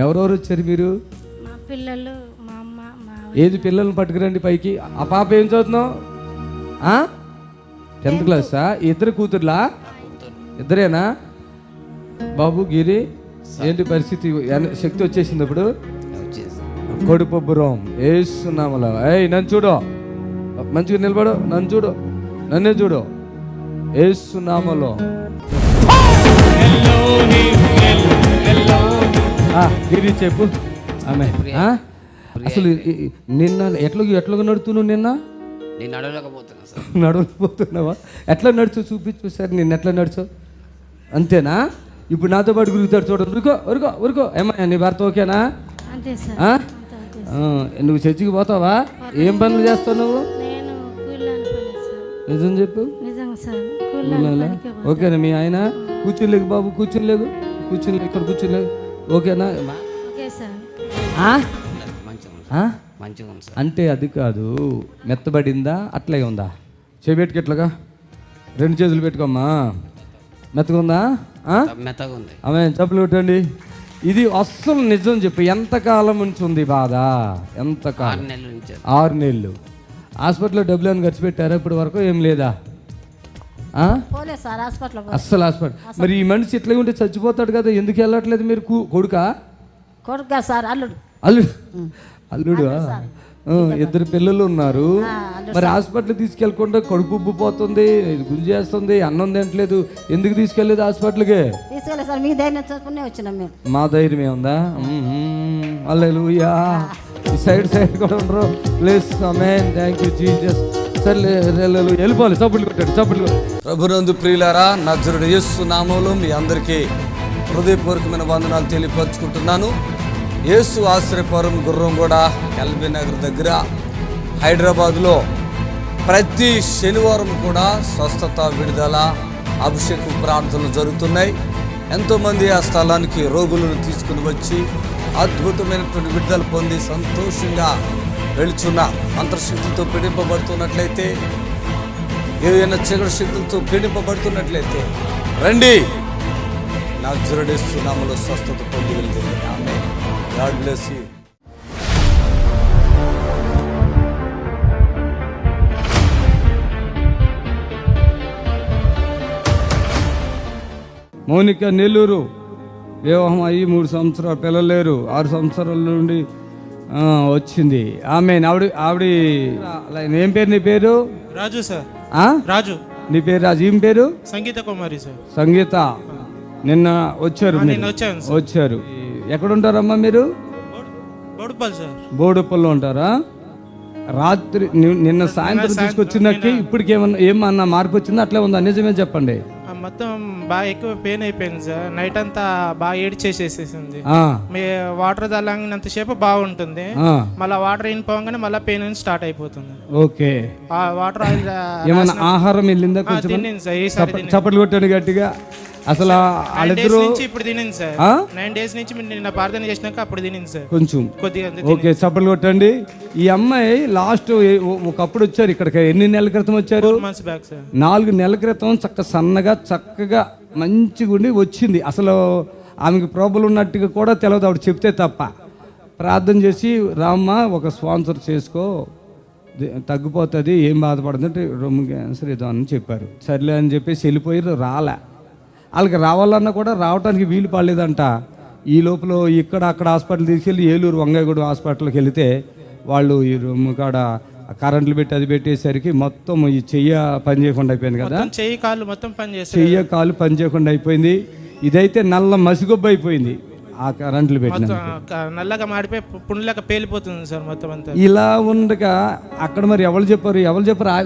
[SPEAKER 19] ఎవరెవరు వచ్చారు మీరు?
[SPEAKER 6] మా పిల్లలు, మా అమ్మ, మా
[SPEAKER 19] ఏది పిల్లల్ని పట్టుకురండి పైకి. ఆ పాప ఏం చదువుతున్నావు? 10th క్లాసా? ఇద్దరు కూతుర్లా? ఇద్దరేనా? బాబు గిరి, ఏంటి పరిస్థితి? శక్తి వచ్చేసింది ఇప్పుడు? కొడుపబ్బురం ఏసునామలో. ఏయ్ నన్ను చూడు, మంచిగా నిలబడు, నన్ను చూడు, నన్నే చూడు. ఏసునామలో గిరి చెప్పు. ఆమె అసలు నిన్న ఎట్లా నడుతున్నావు? నిన్న నడవలేకపోతున్నావా? ఎట్లా నడుచు చూపించు సార్. నిన్న ఎట్లా నడుచు? అంతేనా? ఇప్పుడు నాతో పాటు గురుగుతాడు చూడండి. ఉరుకో. ఏమయ్యా, నీ భర్త ఓకేనా? నువ్వు చర్చికి పోతావా? ఏం పనులు చేస్తావు నువ్వు? నిజం చెప్పు. ఓకేనా? మీ ఆయన కూర్చోలేకు బాబు, కూర్చోలేకు, ఇక్కడ కూర్చోలేకు. ఓకేనా? అంటే అది కాదు, మెత్తబడిందా అట్లాగే ఉందా? చేపెట్టుకు ఇట్లాగా 2 చేతులు పెట్టుకోమ్మా. మెత్తగా ఉందా? ఆమె చెప్పులు కొట్టండి. ఇది అస్సలు నిజం చెప్పు. ఎంతకాలం నుంచి ఉంది బాధ? ఎంతకాలం? 6 నెలలు. హాస్పిటల్లో డబ్బులు ఏమైనా ఖర్చు పెట్టారా ఇప్పటి వరకు? ఏం లేదా? అస్సలు హాస్పిటల్. మరి ఈ మనిషి ఇట్లా ఉంటే చచ్చిపోతాడు కదా, ఎందుకు వెళ్ళట్లేదు మీరు? కొడుకా
[SPEAKER 14] సార్? అల్లుడు.
[SPEAKER 19] అల్లుడు. 2 పిల్లలు ఉన్నారు. మరి హాస్పిటల్ తీసుకెళ్ళకుండా కడుపు ఉబ్బిపోతుంది, గుంజేస్తుంది, అన్నం తినట్లేదు. ఎందుకు తీసుకెళ్ళలేదు హాస్పిటల్కి?
[SPEAKER 14] తీసుకెళ్ళలేదు సార్, మీ ధైర్యం చూసుకునే వచ్చినాం మేము.
[SPEAKER 19] మా ధైర్యం ఏముందా? హల్లెలూయా. ఈ సైడ్ కూడా ఉండరు. Please amen. Thank you Jesus. సరే వెళ్ళిపోవాలి. చప్పట్లు కొట్టాడు. ప్రభునందు ప్రియులారా, నజరుడు యేసు నామములో మీ అందరికీ హృదయపూర్వకమైన వందనాలు తెలియపరుచుకుంటున్నాను. యేసు ఆశ్రయపురం గుర్రంగూడ ఎల్బీ నగర్ దగ్గర హైదరాబాద్లో ప్రతి శనివారం కూడా స్వస్థత, విడుదల, అభిషేక ప్రార్థనలు జరుగుతున్నాయి. ఎంతోమంది ఆ స్థలానికి రోగులను తీసుకుని వచ్చి అద్భుతమైనటువంటి విడుదల పొంది సంతోషంగా వెళుచున్న అంతర్శక్తితో పీడింపబడుతున్నట్లయితే, ఏదైనా చీకటి శక్తులతో పీడింపబడుతున్నట్లయితే రండి. నజరేయుడు యేసు నామములో స్వస్థత పొంది వెళ్తుంది. ఆమేన్. God bless you. Mounika Nellore, వివాహం అయ్యి 3 సంవత్సరాలు, పిల్లలు లేరు. 6 సంవత్సరాల నుండి వచ్చింది. ఆవిడ ఏం పేరు? నీ పేరు?
[SPEAKER 10] రాజు సార్. రాజు.
[SPEAKER 19] నీ పేరు రాజు. ఏం పేరు?
[SPEAKER 10] సంగీత కుమారి సార్.
[SPEAKER 19] సంగీత. నిన్న వచ్చారు? వచ్చారు. ఎక్కడుంటారమ్మా మీరు?
[SPEAKER 11] బోడుపల్లి సార్.
[SPEAKER 19] బోడుపల్లిలో ఉంటారా? రాత్రి నిన్న సాయంత్రం తీసుకొచ్చినకి ఇప్పటికి ఏమన్నా మార్పు వచ్చిందా, అట్లే ఉందా? నిజమే చెప్పండి.
[SPEAKER 11] మొత్తం బాగా ఎక్కువ పెయిన్ అయిపోయింది సార్. నైట్ అంతా బాగా ఏడ్చేసేసేసింది. మీ వాటర్ తల్లంగినంతసేపు బాగుంటుంది, మళ్ళీ వాటర్ అయిపోగానే మళ్ళీ పెయిన్ స్టార్ట్ అయిపోతుంది.
[SPEAKER 19] ఓకే.
[SPEAKER 11] ఆ వాటర్ ఆయిల్
[SPEAKER 19] ఏమన్నా ఆహారం వెళ్ళిందా? కొంచెం చప్పట్లు కొట్టండి గట్టిగా. అసలు వాళ్ళిద్దరూ
[SPEAKER 11] ఇప్పుడు తినింది సార్. 9 days నుంచి నిన్న ప్రార్థన చేసినాక అప్పుడు తినింది సార్
[SPEAKER 19] కొంచెం
[SPEAKER 11] కొద్దిగా.
[SPEAKER 19] ఓకే, చప్పట్లు కొట్టండి. ఈ అమ్మాయి లాస్ట్ ఒకప్పుడు వచ్చారు ఇక్కడికి. ఎన్ని నెలల క్రితం వచ్చారు?
[SPEAKER 11] 4 months back సార్.
[SPEAKER 19] 4 నెలల క్రితం సన్నగా చక్కగా మంచిగా ఉండి వచ్చింది. అసలు ఆమెకి ప్రాబ్లం ఉన్నట్టుగా కూడా తెలియదు, ఆవిడ చెప్తే తప్ప. ప్రార్థన చేసి రామ్మ ఒక స్పాన్సర్ చేసుకో, తగ్గిపోతుంది, ఏం బాధపడుతుంది అంటే రొమ్ము క్యాన్సర్ ఏదో అని చెప్పారు. సర్లే అని చెప్పేసి వెళ్ళిపోయి రాలే. వాళ్ళకి రావాలన్నా కూడా రావడానికి వీలు పడలేదంట. ఈ లోపల ఇక్కడ అక్కడ హాస్పిటల్ తీసుకెళ్ళి ఏలూరు వంగాయగూడ హాస్పిటల్కి వెళితే వాళ్ళు ఈ రూమ్ కాడ కరెంట్లు పెట్టి అది పెట్టేసరికి మొత్తం ఈ చెయ్య పని చేయకుండా అయిపోయింది కదా.
[SPEAKER 11] చెయ్యి కాళ్ళు మొత్తం పని చేస్తాయి.
[SPEAKER 19] చెయ్య కాళ్ళు పని చేయకుండా అయిపోయింది. ఇదైతే నల్ల మసిగొబ్బ అయిపోయింది ఆ కరెంట్లు పెట్టిన.
[SPEAKER 11] నల్లగా మాడిపోయి పుండ్లక పేలిపోతుంది సార్ మొత్తం అంతా.
[SPEAKER 19] ఇలా ఉండగా అక్కడ మరి ఎవరు చెప్పారు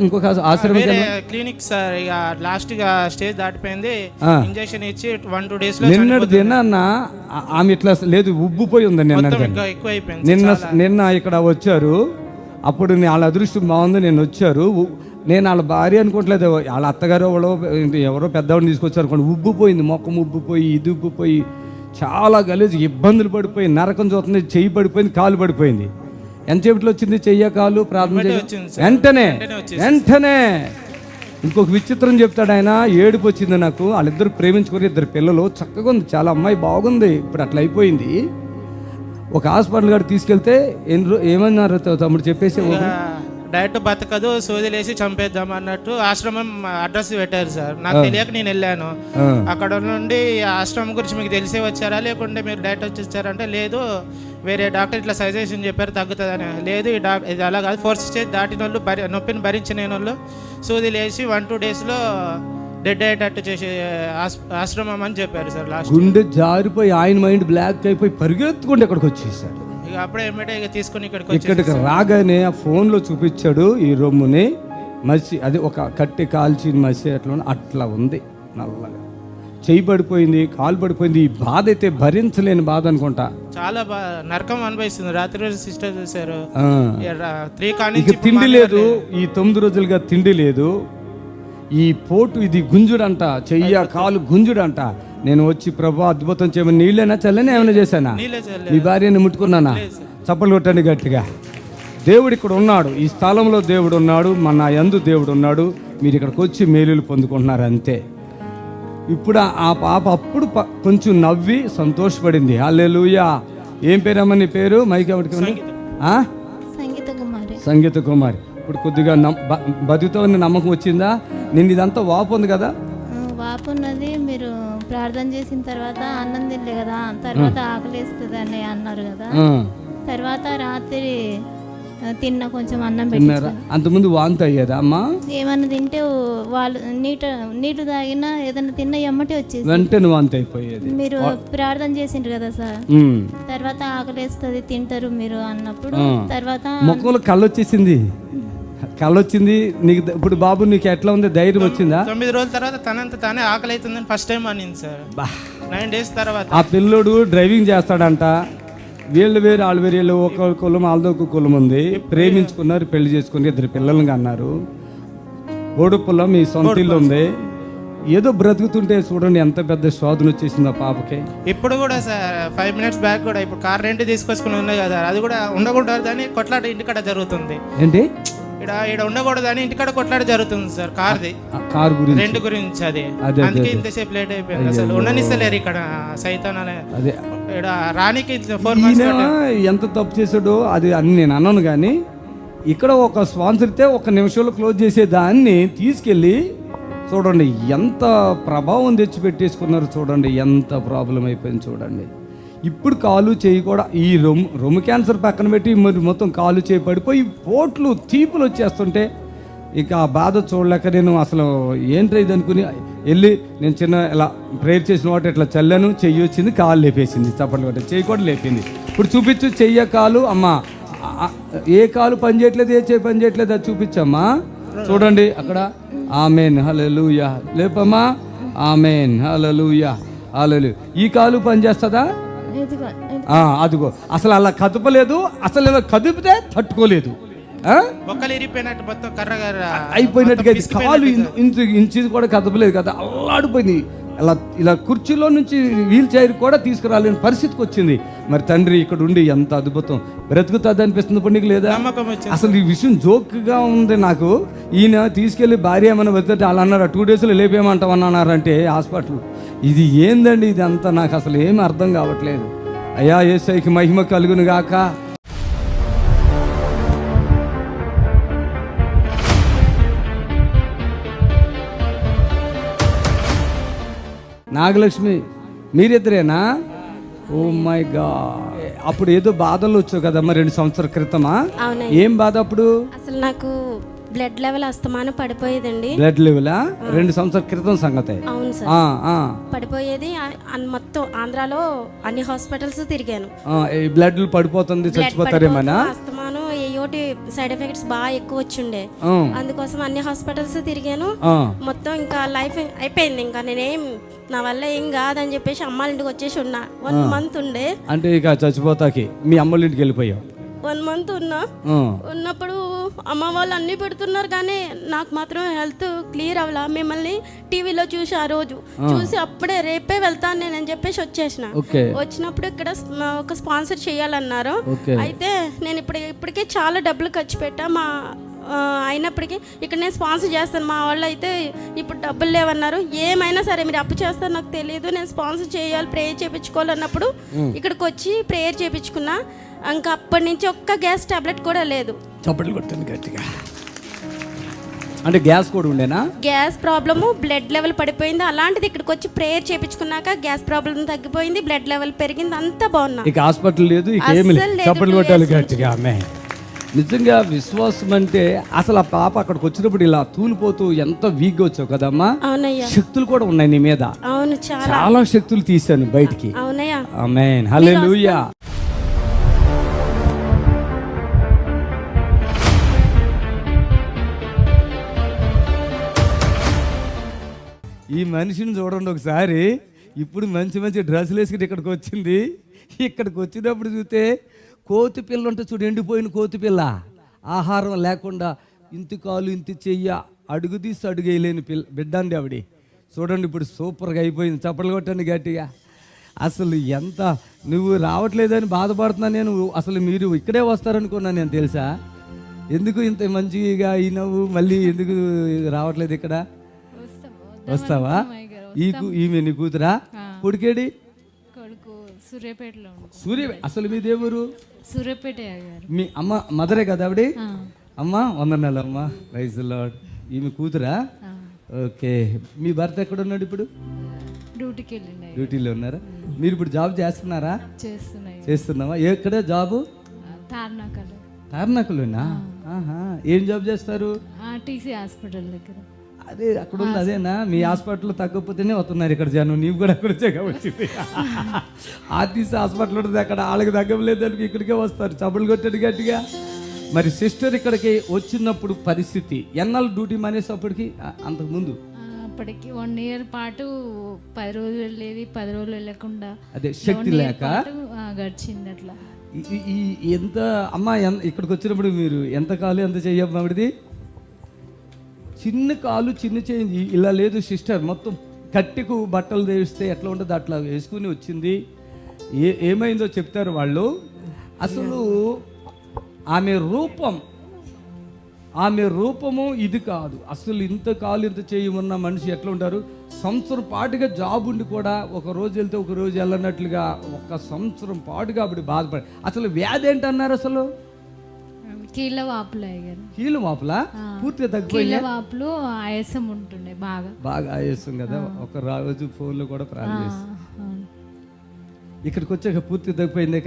[SPEAKER 19] ఇంకొక ఆశ్రమం
[SPEAKER 11] క్లినిక్ సార్. ఇక లాస్ట్ గా స్టేజ్ దాటిపోయింది, ఇంజెక్షన్ ఇచ్చి 1-2 days లో
[SPEAKER 19] నిన్నటి దినాన్న ఆమె ఇట్లా లేదు, ఉబ్బిపోయి ఉంది. నిన్న ఇక్కడ వచ్చారు, అప్పుడు వాళ్ళ అదృష్టం బాగుంది, నేను వచ్చారు. నేను వాళ్ళ భార్య అనుకోవట్లేదు, వాళ్ళ అత్తగారు ఎవరో పెద్దవాడిని తీసుకొచ్చారు అనుకోండి. ఉబ్బిపోయింది, మొక్కం ఉబ్బిపోయి, ఇది ఉబ్బిపోయి, చాలా గలీజు ఇబ్బందులు పడిపోయి, నరకం చూస్తుంది. చెయ్యి పడిపోయింది, కాలు పడిపోయింది. ఎంతసేపట్లో వచ్చింది చెయ్య కాలు? ప్రార్థన వెంటనే. ఇంకొక విచిత్రం చెప్తాడు ఆయన, ఏడుపు వచ్చింది నాకు. వాళ్ళిద్దరు ప్రేమించుకుని 2 పిల్లలు, చక్కగా ఉంది, చాలా అమ్మాయి బాగుంది. ఇప్పుడు అట్లా అయిపోయింది. ఒక హాస్పిటల్ గారు తీసుకెళ్తే ఏమన్నారు తమ్ముడు చెప్పేసి,
[SPEAKER 11] డైరెక్ట్ బతకదు, సోదిలేసి చంపేద్దాం అన్నట్టు ఆశ్రమం అడ్రస్ పెట్టారు సార్. నాకు తెలియక నేను వెళ్ళాను. అక్కడ నుండి ఆశ్రమం గురించి మీకు తెలిసే వచ్చారా లేకుంటే మీరు డైరెక్ట్ వచ్చి వచ్చారంటే, లేదు వేరే డాక్టర్ ఇట్లా సజెషన్ చెప్పారు తగ్గుతుందని. లేదు ఇది అలా కాదు, 4th stage దాటిన వాళ్ళు, నొప్పిని భరించిన వాళ్ళు సోదిలేసి 1-2 days లో డెడ్ అయ్యేటట్టు చేసే ఆశ్రమం అని చెప్పారు సార్. లాస్ట్
[SPEAKER 19] గుండె జారిపోయి ఆయన మైండ్ బ్లాక్ అయిపోయి పరిగెత్తుకుంటే ఇక్కడికి వచ్చేసాడు.
[SPEAKER 11] ఇక అప్పుడే తీసుకుని
[SPEAKER 19] ఇక్కడికి రాగానే ఆ ఫోన్లో చూపించాడు ఈ రొమ్ముని మసి, అది ఒక కట్టి కాల్చిన మసి అట్లా ఉంది, నల్లగా చెయ్యి పడిపోయింది, కాలు పడిపోయింది. ఈ బాధ అయితే భరించలేని బాధ అనుకుంటా.
[SPEAKER 11] చాలా నరకం అనిపిస్తుంది. రాత్రి రోజు సిస్టర్ చూసారు,
[SPEAKER 19] తిండి లేదు, ఈ 9 రోజులుగా తిండి లేదు. ఈ పోటు ఇది గుంజుడంట, చెయ్య కాలు గుంజుడంట. నేను వచ్చి ప్రభు అద్భుతం చేయమని నీళ్ళైనా చల్లని ఏమైనా చేశానా? మీ భార్యని ముట్టుకున్నానా? చప్పలు కొట్టండి గట్టిగా. దేవుడు ఇక్కడ ఉన్నాడు, ఈ స్థలంలో దేవుడు ఉన్నాడు, మన యందు దేవుడు ఉన్నాడు. మీరు ఇక్కడికి వచ్చి మేలులు పొందుకుంటున్నారు అంతే. ఇప్పుడు ఆ పాప అప్పుడు కొంచెం నవ్వి సంతోషపడింది. హల్లెలూయా. ఏం పేరమ్మ నీ పేరు? మైక్ సంగీత కుమారి. ఇప్పుడు కొద్దిగా బతుకుతావని నమ్మకం వచ్చిందా? నిన్న ఇదంతా వాపు ఉంది కదా?
[SPEAKER 6] వాపు ఉన్నది. మీరు ప్రార్థన చేసిన తర్వాత అన్నం తినలే కదా, తర్వాత ఆకలిస్తుంది అని అన్నారు కదా. తర్వాత రాత్రి తిన్న కొంచెం అన్నం పెట్టారా?
[SPEAKER 19] అంతకుముందు వాంతి అయ్యేదా అమ్మా?
[SPEAKER 6] ఏమన్నా తింటే వాళ్ళు నీటు తాగినా ఏదన్నా తిన్న ఎమ్మటి వచ్చేసి
[SPEAKER 19] వెంటనే వాంతి అయిపోయేది.
[SPEAKER 6] మీరు ప్రార్థన చేసిండ్రు కదా సార్, తర్వాత ఆకలిస్తుంది తింటారు మీరు అన్నప్పుడు తర్వాత
[SPEAKER 19] ముఖంలో కళ్ళొచ్చేసింది. నీకు ఇప్పుడు బాబు నీకు ఎట్లా ఉంది? ధైర్యం వచ్చిందా?
[SPEAKER 11] 9 రోజుల తర్వాత తనంత తానే ఆకలి అవుతుందని ఫస్ట్ టైం అనింది సార్. 9 days తర్వాత
[SPEAKER 19] ఆ పిల్లోడు డ్రైవింగ్ చేస్తాడంట. వీళ్ళు వేరు వాళ్ళు వేరు, వీళ్ళు ఒక కులం వాళ్ళతో ఒక కులం ఉంది. ప్రేమించుకున్నారు, పెళ్లి చేసుకుని 2 పిల్లలుగా అన్నారు. ఓడుపుల మీ సొంత ఇల్లు ఉంది. ఏదో బ్రతుకుతుంటే చూడండి ఎంత పెద్ద శోధన వచ్చేసింది ఆ పాపకి.
[SPEAKER 11] ఇప్పుడు కూడా సార్ 5 minutes బ్యాక్ కూడా ఇప్పుడు కార్ రెంట్ తీసుకొచ్చుకుని ఉన్నాయి కదా, అది కూడా ఉండకూడదని కొట్లాట ఇంటికాడ జరుగుతుంది.
[SPEAKER 19] ఏంటి
[SPEAKER 11] ఇక్కడ ఉండకూడదని ఇంటికాడ కొట్లాట జరుగుతుంది సార్. కార్ గురించి, రెంట్ గురించి. అది అందుకే ఇంతసేపు లేట్ అయిపోయింది. అసలు ఉండనిస్తలేరు ఇక్కడ సైతాన్ రానికి 4 months.
[SPEAKER 19] ఎంత తప్పు చేసాడో అది అని నేను అన్నాను, కానీ ఇక్కడ ఒక స్పాన్సర్ అయితే 1 నిమిషంలో క్లోజ్ చేసే దాన్ని తీసుకెళ్ళి చూడండి ఎంత ప్రభావం తెచ్చిపెట్టేసుకున్నారు. చూడండి ఎంత ప్రాబ్లం అయిపోయింది చూడండి. ఇప్పుడు కాలు చేయి కూడా ఈ రొమ్ము క్యాన్సర్ పక్కన పెట్టి మరి మొత్తం కాలు చేయి పడిపోయి పోట్లు తీపులు వచ్చేస్తుంటే ఇక ఆ బాధ చూడలేక నేను అసలు ఏంట్రా ఇది అనుకుని వెళ్ళి నేను చిన్న ఇలా ప్రేయర్ చేసిన వాటి ఇట్లా చల్లాను, చెయ్యి వచ్చింది, కాలు లేపేసింది, చప్పట్లు కొట్ట చెయ్యి కూడా లేపింది. ఇప్పుడు చూపించు చెయ్య కాలు. అమ్మ ఏ కాలు పని చేయట్లేదు, ఏ చెయ్యి పని చేయట్లేదు, అది చూపించమ్మా. చూడండి అక్కడ. Amen hallelujah. లేపమ్మా. Amen hallelujah hallelujah. ఈ కాలు పని చేస్తుందా? అదిగో అసలు అలా కదపలేదు, అసలు ఇలా కదిపితే తట్టుకోలేదు,
[SPEAKER 11] బొక్కలు ఇరిపోయినట్టు మొత్తం కర్రగా
[SPEAKER 19] అయిపోయినట్టుగా కాలు ఇంచు కూడా కదపలేదు కదా, అల్లాడిపోయింది. ఇలా ఇలా కుర్చీలో నుంచి వీల్ చైర్ కూడా తీసుకురాలేని పరిస్థితికి వచ్చింది. మరి తండ్రి ఇక్కడ ఉండి ఎంత అద్భుతం, బ్రతుకుతుంది అనిపిస్తుంది ఇప్పుడు నీకు లేదా? అసలు ఈ విషయం జోక్గా ఉంది నాకు. ఈయన తీసుకెళ్ళి భార్య ఏమైనా వెళ్తే వాళ్ళు అన్నారు 2 daysలో లేపేయమంటామన్నారంటే హాస్పిటల్. ఇది ఏందండి ఇది అంతా? నాకు అసలు ఏమీ అర్థం కావట్లేదు. అయ్యా యేసయ్యకి మహిమ కలుగును గాక. నాగలక్ష్మి మీరిద్దరేనా? Oh my God. అప్పుడు ఏదో బాధలు వచ్చావు కదమ్మా 2 సంవత్సరాల క్రితమా? ఏం బాధ అప్పుడు?
[SPEAKER 21] అసలు నాకు బ్లడ్ లెవెల్ అస్తమానం పడిపోయేదండి.
[SPEAKER 19] బ్లడ్ లెవెలా? 2 సంవత్సరాల క్రితం సంగతే.
[SPEAKER 21] అవును సార్. పడిపోయేది. మొత్తం ఆంధ్రాలో అన్ని హాస్పిటల్స్ తిరిగాను.
[SPEAKER 19] బ్లడ్ పడిపోతుంది, చచ్చిపోతారేమన్నా?
[SPEAKER 21] అస్తమానం ఏయోటి సైడ్ ఎఫెక్ట్స్ బాగా ఎక్కువ వచ్చిండే, అందుకోసం అన్ని హాస్పిటల్స్ తిరిగాను. మొత్తం ఇంకా లైఫ్ అయిపోయింది. ఇంకా నేనేం నా వల్ల ఏం కాదని చెప్పేసి అమ్మాళ్ళ ఇంటికి వచ్చేసి ఉన్నా. 1 month ఉండే.
[SPEAKER 19] అంటే ఇక చచ్చిపోతాకి మీ అమ్మళ్ళ ఇంటికి వెళ్ళిపోయావు.
[SPEAKER 21] 1 month ఉన్నప్పుడు అమ్మ వాళ్ళు అన్ని పెడుతున్నారు కానీ నాకు మాత్రం హెల్త్ క్లియర్ అవ్వలా. మిమ్మల్ని టీవీలో చూసి ఆ రోజు చూసి అప్పుడే రేపే వెళ్తాను నేను అని చెప్పేసి వచ్చేసిన. వచ్చినప్పుడు ఇక్కడ ఒక స్పాన్సర్ చేయాలన్నారు. అయితే నేను ఇప్పటికే చాలా డబ్బులు ఖర్చు పెట్టా. అయినప్పటికీ ఇక్కడ నేను స్పాన్సర్ చేస్తాను. మా వాళ్ళు అయితే ఇప్పుడు డబ్బులు లేవన్నారు. ఏమైనా సరే మీరు అప్పు చేస్తారు నాకు తెలియదు, నేను స్పాన్సర్ చేయాలి, ప్రేయర్ చేయించుకోవాలన్నప్పుడు ఇక్కడికి వచ్చి ప్రేయర్ చేయించుకున్నా. ఇంకా అప్పటి నుంచి ఒక్క గ్యాస్ టాబ్లెట్ కూడా లేదు.
[SPEAKER 19] చప్పట్లు కొట్టింది గట్టిగా. అంటే గ్యాస్ కూడా ఉండేనా?
[SPEAKER 21] గ్యాస్ ప్రాబ్లము, బ్లడ్ లెవెల్ పడిపోయింది. అలాంటిది ఇక్కడికి వచ్చి ప్రేయర్ చేయించుకున్నాక గ్యాస్ ప్రాబ్లం తగ్గిపోయింది, బ్లడ్ లెవెల్ పెరిగింది, అంతా బాగున్నా.
[SPEAKER 19] ఇక హాస్పిటల్ లేదు, ఇక ఏమి లేదు. చప్పట్లు కొట్టాలి గట్టిగా. ఆమె నిజంగా విశ్వాసం అంటే అసలు ఆ పాప అక్కడికి వచ్చినప్పుడు ఇలా తూలిపోతూ ఎంత వీక్గా వచ్చావు కదమ్మా. శక్తులు కూడా ఉన్నాయి నీ మీద.
[SPEAKER 21] అవును,
[SPEAKER 19] చాలా శక్తులు తీశాను బయటికి.
[SPEAKER 21] అవునయ్యా.
[SPEAKER 19] ఆమేన్ హల్లెలూయా. ఈ మనిషిని చూడండి ఒకసారి. ఇప్పుడు మంచి మంచి డ్రెస్సులు వేసుకుని ఇక్కడికి వచ్చింది. ఇక్కడికి వచ్చినప్పుడు చూస్తే కోతి పిల్ల ఉంటే చూడు, ఎండిపోయిన కోతి పిల్ల, ఆహారం లేకుండా ఇంటి కాలు ఇంటి చెయ్య అడుగు తీసి అడుగేయలేని బిడ్డ అండి ఆవిడ. చూడండి ఇప్పుడు సూపర్గా అయిపోయింది. చప్పట్లు కొట్టండి గట్టిగా. అసలు ఎంత నువ్వు రావట్లేదని బాధపడుతున్నా నేను. అసలు మీరు ఇక్కడే వస్తారనుకున్నాను నేను, తెలుసా? ఎందుకు ఇంత మంచిగా అయినావు, మళ్ళీ ఎందుకు రావట్లేదు ఇక్కడ? వస్తావా? ఈమె నీ కూతురా? కొడుకేడి? అసలు మీ దేవురు
[SPEAKER 22] సూర్యాపేట.
[SPEAKER 19] మీ అమ్మ మదరే కదా ఆవిడ? అమ్మ వందనాలు అమ్మ. Praise lord. ఈమె కూతురా? ఓకే. మీ భర్త ఎక్కడ ఉన్నాడు ఇప్పుడు? డ్యూటీలో ఉన్నారా? మీరు ఇప్పుడు జాబ్ చేస్తున్నారా? చేస్తున్నావా? ఎక్కడ జాబు? తార్నాకలోనా? ఏం జాబ్ చేస్తారు?
[SPEAKER 22] టీసీ హాస్పిటల్ దగ్గర.
[SPEAKER 19] అదే అక్కడ ఉంది, అదేనా? మీ హాస్పిటల్లో తగ్గకపోతేనే వస్తున్నారు ఇక్కడ జనం. నీవు కూడా అక్కడ వచ్చాక వచ్చింది. ఆర్టీసీ హాస్పిటల్ ఉంటుంది అక్కడ, వాళ్ళకి తగ్గలేదు దానికి ఇక్కడికే వస్తారు. చప్పులు కొట్టాడు గట్టిగా. మరి సిస్టర్ ఇక్కడికి వచ్చినప్పుడు పరిస్థితి ఎన్నాళ్ళు డ్యూటీ మానేసేప్పటికి? అంతకుముందు
[SPEAKER 22] అప్పటికి 1 year పాటు 10 రోజులు వెళ్ళేది, 10 రోజులు వెళ్ళకుండా
[SPEAKER 19] అదే శక్తి లేక
[SPEAKER 22] గడిచింది అట్లా.
[SPEAKER 19] ఎంత అమ్మా ఇక్కడికి వచ్చినప్పుడు మీరు ఎంత కాలు ఎంత చెయ్యమ్మడిది? చిన్న కాలు చిన్న చేంజ్ ఇలా లేదు సిస్టర్. మొత్తం కట్టెకు బట్టలు వేస్తే ఎట్లా ఉంటుంది అట్లా వేసుకుని వచ్చింది. ఏమైందో చెప్తారు వాళ్ళు. అసలు ఆమె రూపము ఇది కాదు. అసలు ఇంత కాలు ఇంత చేయి ఉన్న మనిషి ఎట్లా ఉంటారు? సంవత్సరం పాటుగా జాబ్ ఉండి కూడా ఒక రోజు వెళ్తే ఒక రోజు వెళ్ళనట్లుగా 1 సంవత్సరం పాటుగా అప్పుడు బాధపడి. అసలు వ్యాధి ఏంటన్నారు? అసలు
[SPEAKER 22] కీళ్ళ
[SPEAKER 19] వాపులా? పూర్తిగా తగ్గిపోయింది.
[SPEAKER 22] వాపులు ఆయాసం ఉంటుండే,
[SPEAKER 19] బాగా ఆయాసం కదా. ఒక రోజు ఫోన్లో కూడా ప్రార్థన చేస్తాం. ఇక్కడికి వచ్చాక పూర్తిగా తగ్గిపోయింది.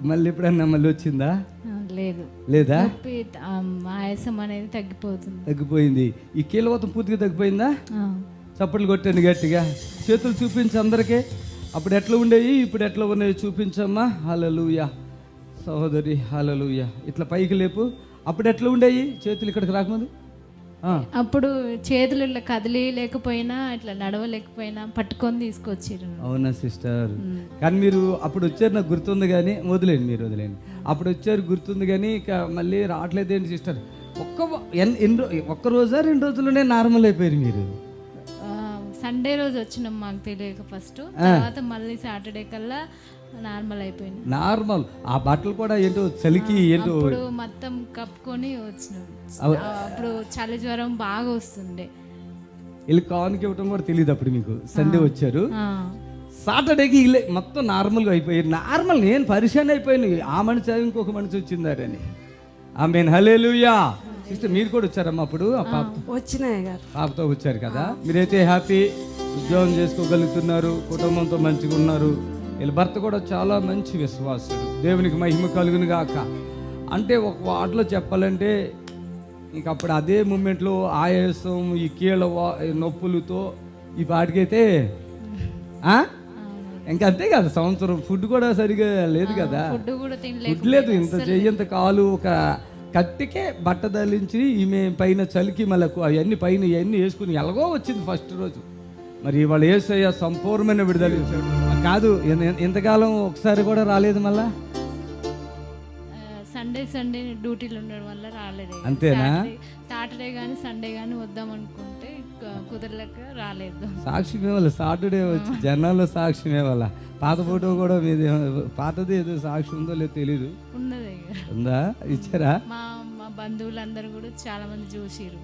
[SPEAKER 22] మళ్ళీ
[SPEAKER 19] ఎప్పుడన్నా మళ్ళీ వచ్చిందా?
[SPEAKER 22] లేదు
[SPEAKER 19] లేదా?
[SPEAKER 22] నొప్పి, ఆయాసం అనేది
[SPEAKER 19] తగ్గిపోయింది. ఈ కీలవతం పూర్తిగా తగ్గిపోయిందా? చప్పట్లు కొట్టండి గట్టిగా. చేతులు చూపించి అందరికీ. అప్పుడు ఎట్లా ఉండేవి, ఇప్పుడు ఎట్లా ఉన్నాయి చూపించమ్మా. హల్లెలూయా సహోదరి, హల్లెలూయా. ఇట్లా పైకి లేపు. అప్పుడు ఎట్లా ఉండేవి చేతులు ఇక్కడికి రాకముందు?
[SPEAKER 22] అప్పుడు చేతులు ఇట్లా కదిలేకపోయినా, ఇట్లా నడవలేకపోయినా పట్టుకొని తీసుకొచ్చారు.
[SPEAKER 19] అవునా సిస్టర్? కానీ మీరు అప్పుడు వచ్చారు, నాకు గుర్తుంది. కానీ వదిలేండి, మీరు వదిలేండి. అప్పుడు వచ్చారు గుర్తుంది, కానీ ఇక మళ్ళీ రావట్లేదు ఏంటి సిస్టర్? ఒక్క రోజా 2 రోజుల్లోనే నార్మల్ అయిపోయారు మీరు?
[SPEAKER 22] సండే రోజు వచ్చినాం, మాకు తెలియక ఫస్ట్. తర్వాత మళ్ళీ సాటర్డే కల్లా నార్మల్ అయిపోయింది.
[SPEAKER 19] నార్మల్. ఆ బట్టలు కూడా ఏంటో చలికి ఏంటో
[SPEAKER 22] అప్పుడు మొత్తం కప్పుకొని వచ్చినాం. అప్పుడు చలి జ్వరం బాగా వస్తుండే.
[SPEAKER 19] వీళ్ళు కానుక ఇవ్వటం కూడా తెలియదు అప్పుడు మీకు. సండే వచ్చారు, సాటర్డేకి వీళ్ళే మొత్తం నార్మల్గా అయిపోయారు. నార్మల్. నేను పరిశాన్ అయిపోయాను. ఆ మనిషి ఇంకొక మనిషి వచ్చిందారని. ఆమేన్, హల్లెలూయా. సిస్టర్ మీరు కూడా వచ్చారమ్మా అప్పుడు?
[SPEAKER 4] వచ్చినాయి గారు,
[SPEAKER 19] పాపతో వచ్చారు కదా. మీరైతే హ్యాపీ, ఉద్యోగం చేసుకోగలుగుతున్నారు, కుటుంబంతో మంచిగా ఉన్నారు. వీళ్ళ భర్త కూడా చాలా మంచి విశ్వాసుడు. దేవునికి మహిమ కలుగును గాక. అంటే ఒక వాటిలో చెప్పాలంటే ఇంక అప్పుడు అదే మూమెంట్లో ఆయాసం, ఈ కీళ్ళ నొప్పులతో ఈ పాటికైతే ఇంకా అంతే కదా. సంవత్సరం ఫుడ్ కూడా సరిగా లేదు కదా. ఫుడ్ లేదు. ఇంత చెయ్యంత కాలు ఒక కట్టికే బట్ట దలించి ఈమె పైన చలికి మళ్ళీ అవన్నీ పైన ఇవన్నీ వేసుకుని ఎలాగో వచ్చింది ఫస్ట్ రోజు. మరి వాళ్ళు యేసయ్య సంపూర్ణమైన విడుదల ఇచ్చాడు. కాదు, ఇంతకాలం ఒకసారి కూడా రాలేదు. మళ్ళా
[SPEAKER 22] సండే డ్యూటీలు ఉండడం వల్ల రాలేదు.
[SPEAKER 19] అంతేనా?
[SPEAKER 22] సాటర్డే కానీ సండే కానీ వద్దాం అనుకుంటే కుదరలేక రాలేదు.
[SPEAKER 19] సాక్ష్యం ఇవ్వాలి. సాటర్డే వచ్చి జనాల్లో సాక్ష్యం ఇవ్వాల. పాత ఫోటో కూడా మీది, పాతది ఏదో సాక్ష్యం ఉందో లేదో తెలీదు.
[SPEAKER 22] ఉన్నది.
[SPEAKER 19] ఉందా? ఇచ్చారా?
[SPEAKER 22] మా బంధువులందరూ కూడా చాలా మంది చూసిరు,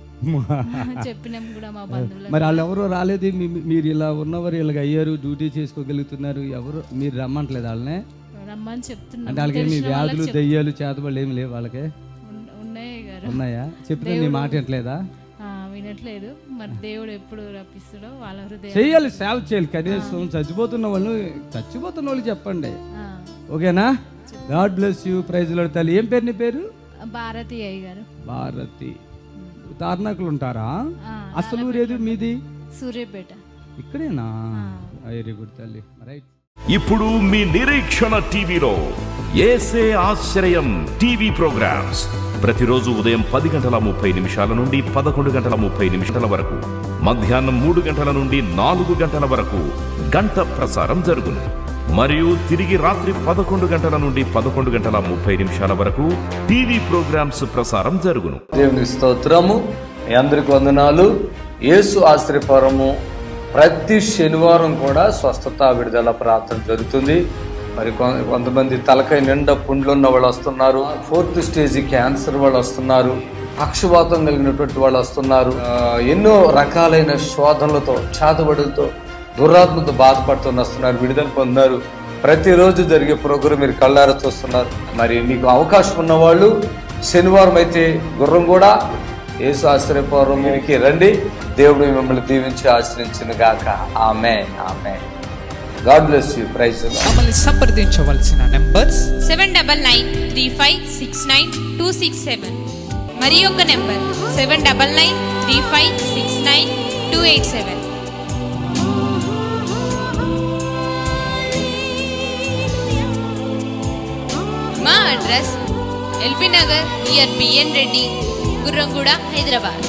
[SPEAKER 22] చెప్పినాం కూడా మా బంధువులు.
[SPEAKER 19] మరి వాళ్ళు ఎవరో రాలేదు. మీరు ఇలా ఉన్నవారు ఇలాగ అయ్యారు, డ్యూటీ చేసుకోగలుగుతున్నారు, ఎవరు మీరు రమ్మంటలేదు వాళ్ళనే?
[SPEAKER 22] రమ్మని చెప్తున్నా.
[SPEAKER 19] అంటే వాళ్ళకి ఏమి వ్యాధులు, దెయ్యాలు, చేతబడులు ఏమి లేవు వాళ్ళకి? ఉన్నాయా? చెప్పిన నీ మాట వినట్లేదా?
[SPEAKER 22] వినట్లేదు. మరి దేవుడు ఎప్పుడు రప్పిస్తాడో వాళ్ళ హృదయం
[SPEAKER 19] చేయాలి, సేవ చేయాలి. కనీసం చచ్చిపోతున్న వాళ్ళు చెప్పండి. ఓకేనా? God bless you. Praise lord తల్లి. ఏం పేరు నీ పేరు?
[SPEAKER 22] భారతి అయ్య గారు.
[SPEAKER 19] భారతి. తార్నాకులు ఉంటారా? అసలు ఊరేది మీది?
[SPEAKER 22] సూర్యాపేట.
[SPEAKER 19] ఇక్కడేనా? వెరీ గుడ్ తల్లి. రైట్.
[SPEAKER 9] ఇప్పుడు మీ నిరీక్షణ టీవీలో యేసే ఆశ్రయం టీవీ ప్రోగ్రామ్స్ ప్రతిరోజు ఉదయం 10:30 నుండి 11:30 వరకు, మధ్యాహ్నం 3 గంటల నుండి 4 గంటల వరకు గంట ప్రసారం జరుగును. మరియు తిరిగి రాత్రి 11 గంటల నుండి 11:30 వరకు టీవీ ప్రోగ్రామ్స్ ప్రసారం జరుగును.
[SPEAKER 12] దేవునికి స్తోత్రము. మీ అందరికి వందనాలు. యేసు ఆశ్రయపురము ప్రతి శనివారం కూడా స్వస్థత విడుదల ప్రార్థన జరుగుతుంది. మరి కొంతమంది తలకాయ నిండా పుండ్లు ఉన్న వాళ్ళు వస్తున్నారు, 4th స్టేజ్ క్యాన్సర్ వాళ్ళు వస్తున్నారు, పక్షవాతం కలిగినటువంటి వాళ్ళు వస్తున్నారు, ఎన్నో రకాలైన శోధనలతో, చేతబడులతో, దురాత్మతో బాధపడుతూ వస్తున్నారు, విడుదల పొందారు. ప్రతిరోజు జరిగే ప్రోగ్రాం మీరు కళ్ళారా చూస్తున్నారు. మరి మీకు అవకాశం ఉన్నవాళ్ళు శనివారం అయితే గుర్రం కూడా యేసు ఆశ్రయపురంకి రండి. దేవుడు మిమ్మల్ని దీవించి ఆశ్రయించును గాక. Amen, amen. God bless you. Praise the Lord.
[SPEAKER 2] మమ్మల్ని సంప్రదించవలసిన నంబర్స్
[SPEAKER 3] 7993569267 మరి ఒక నెంబర్ 7993569287. మా address LB Nagar near BN Reddy, Gurramguda, Hyderabad.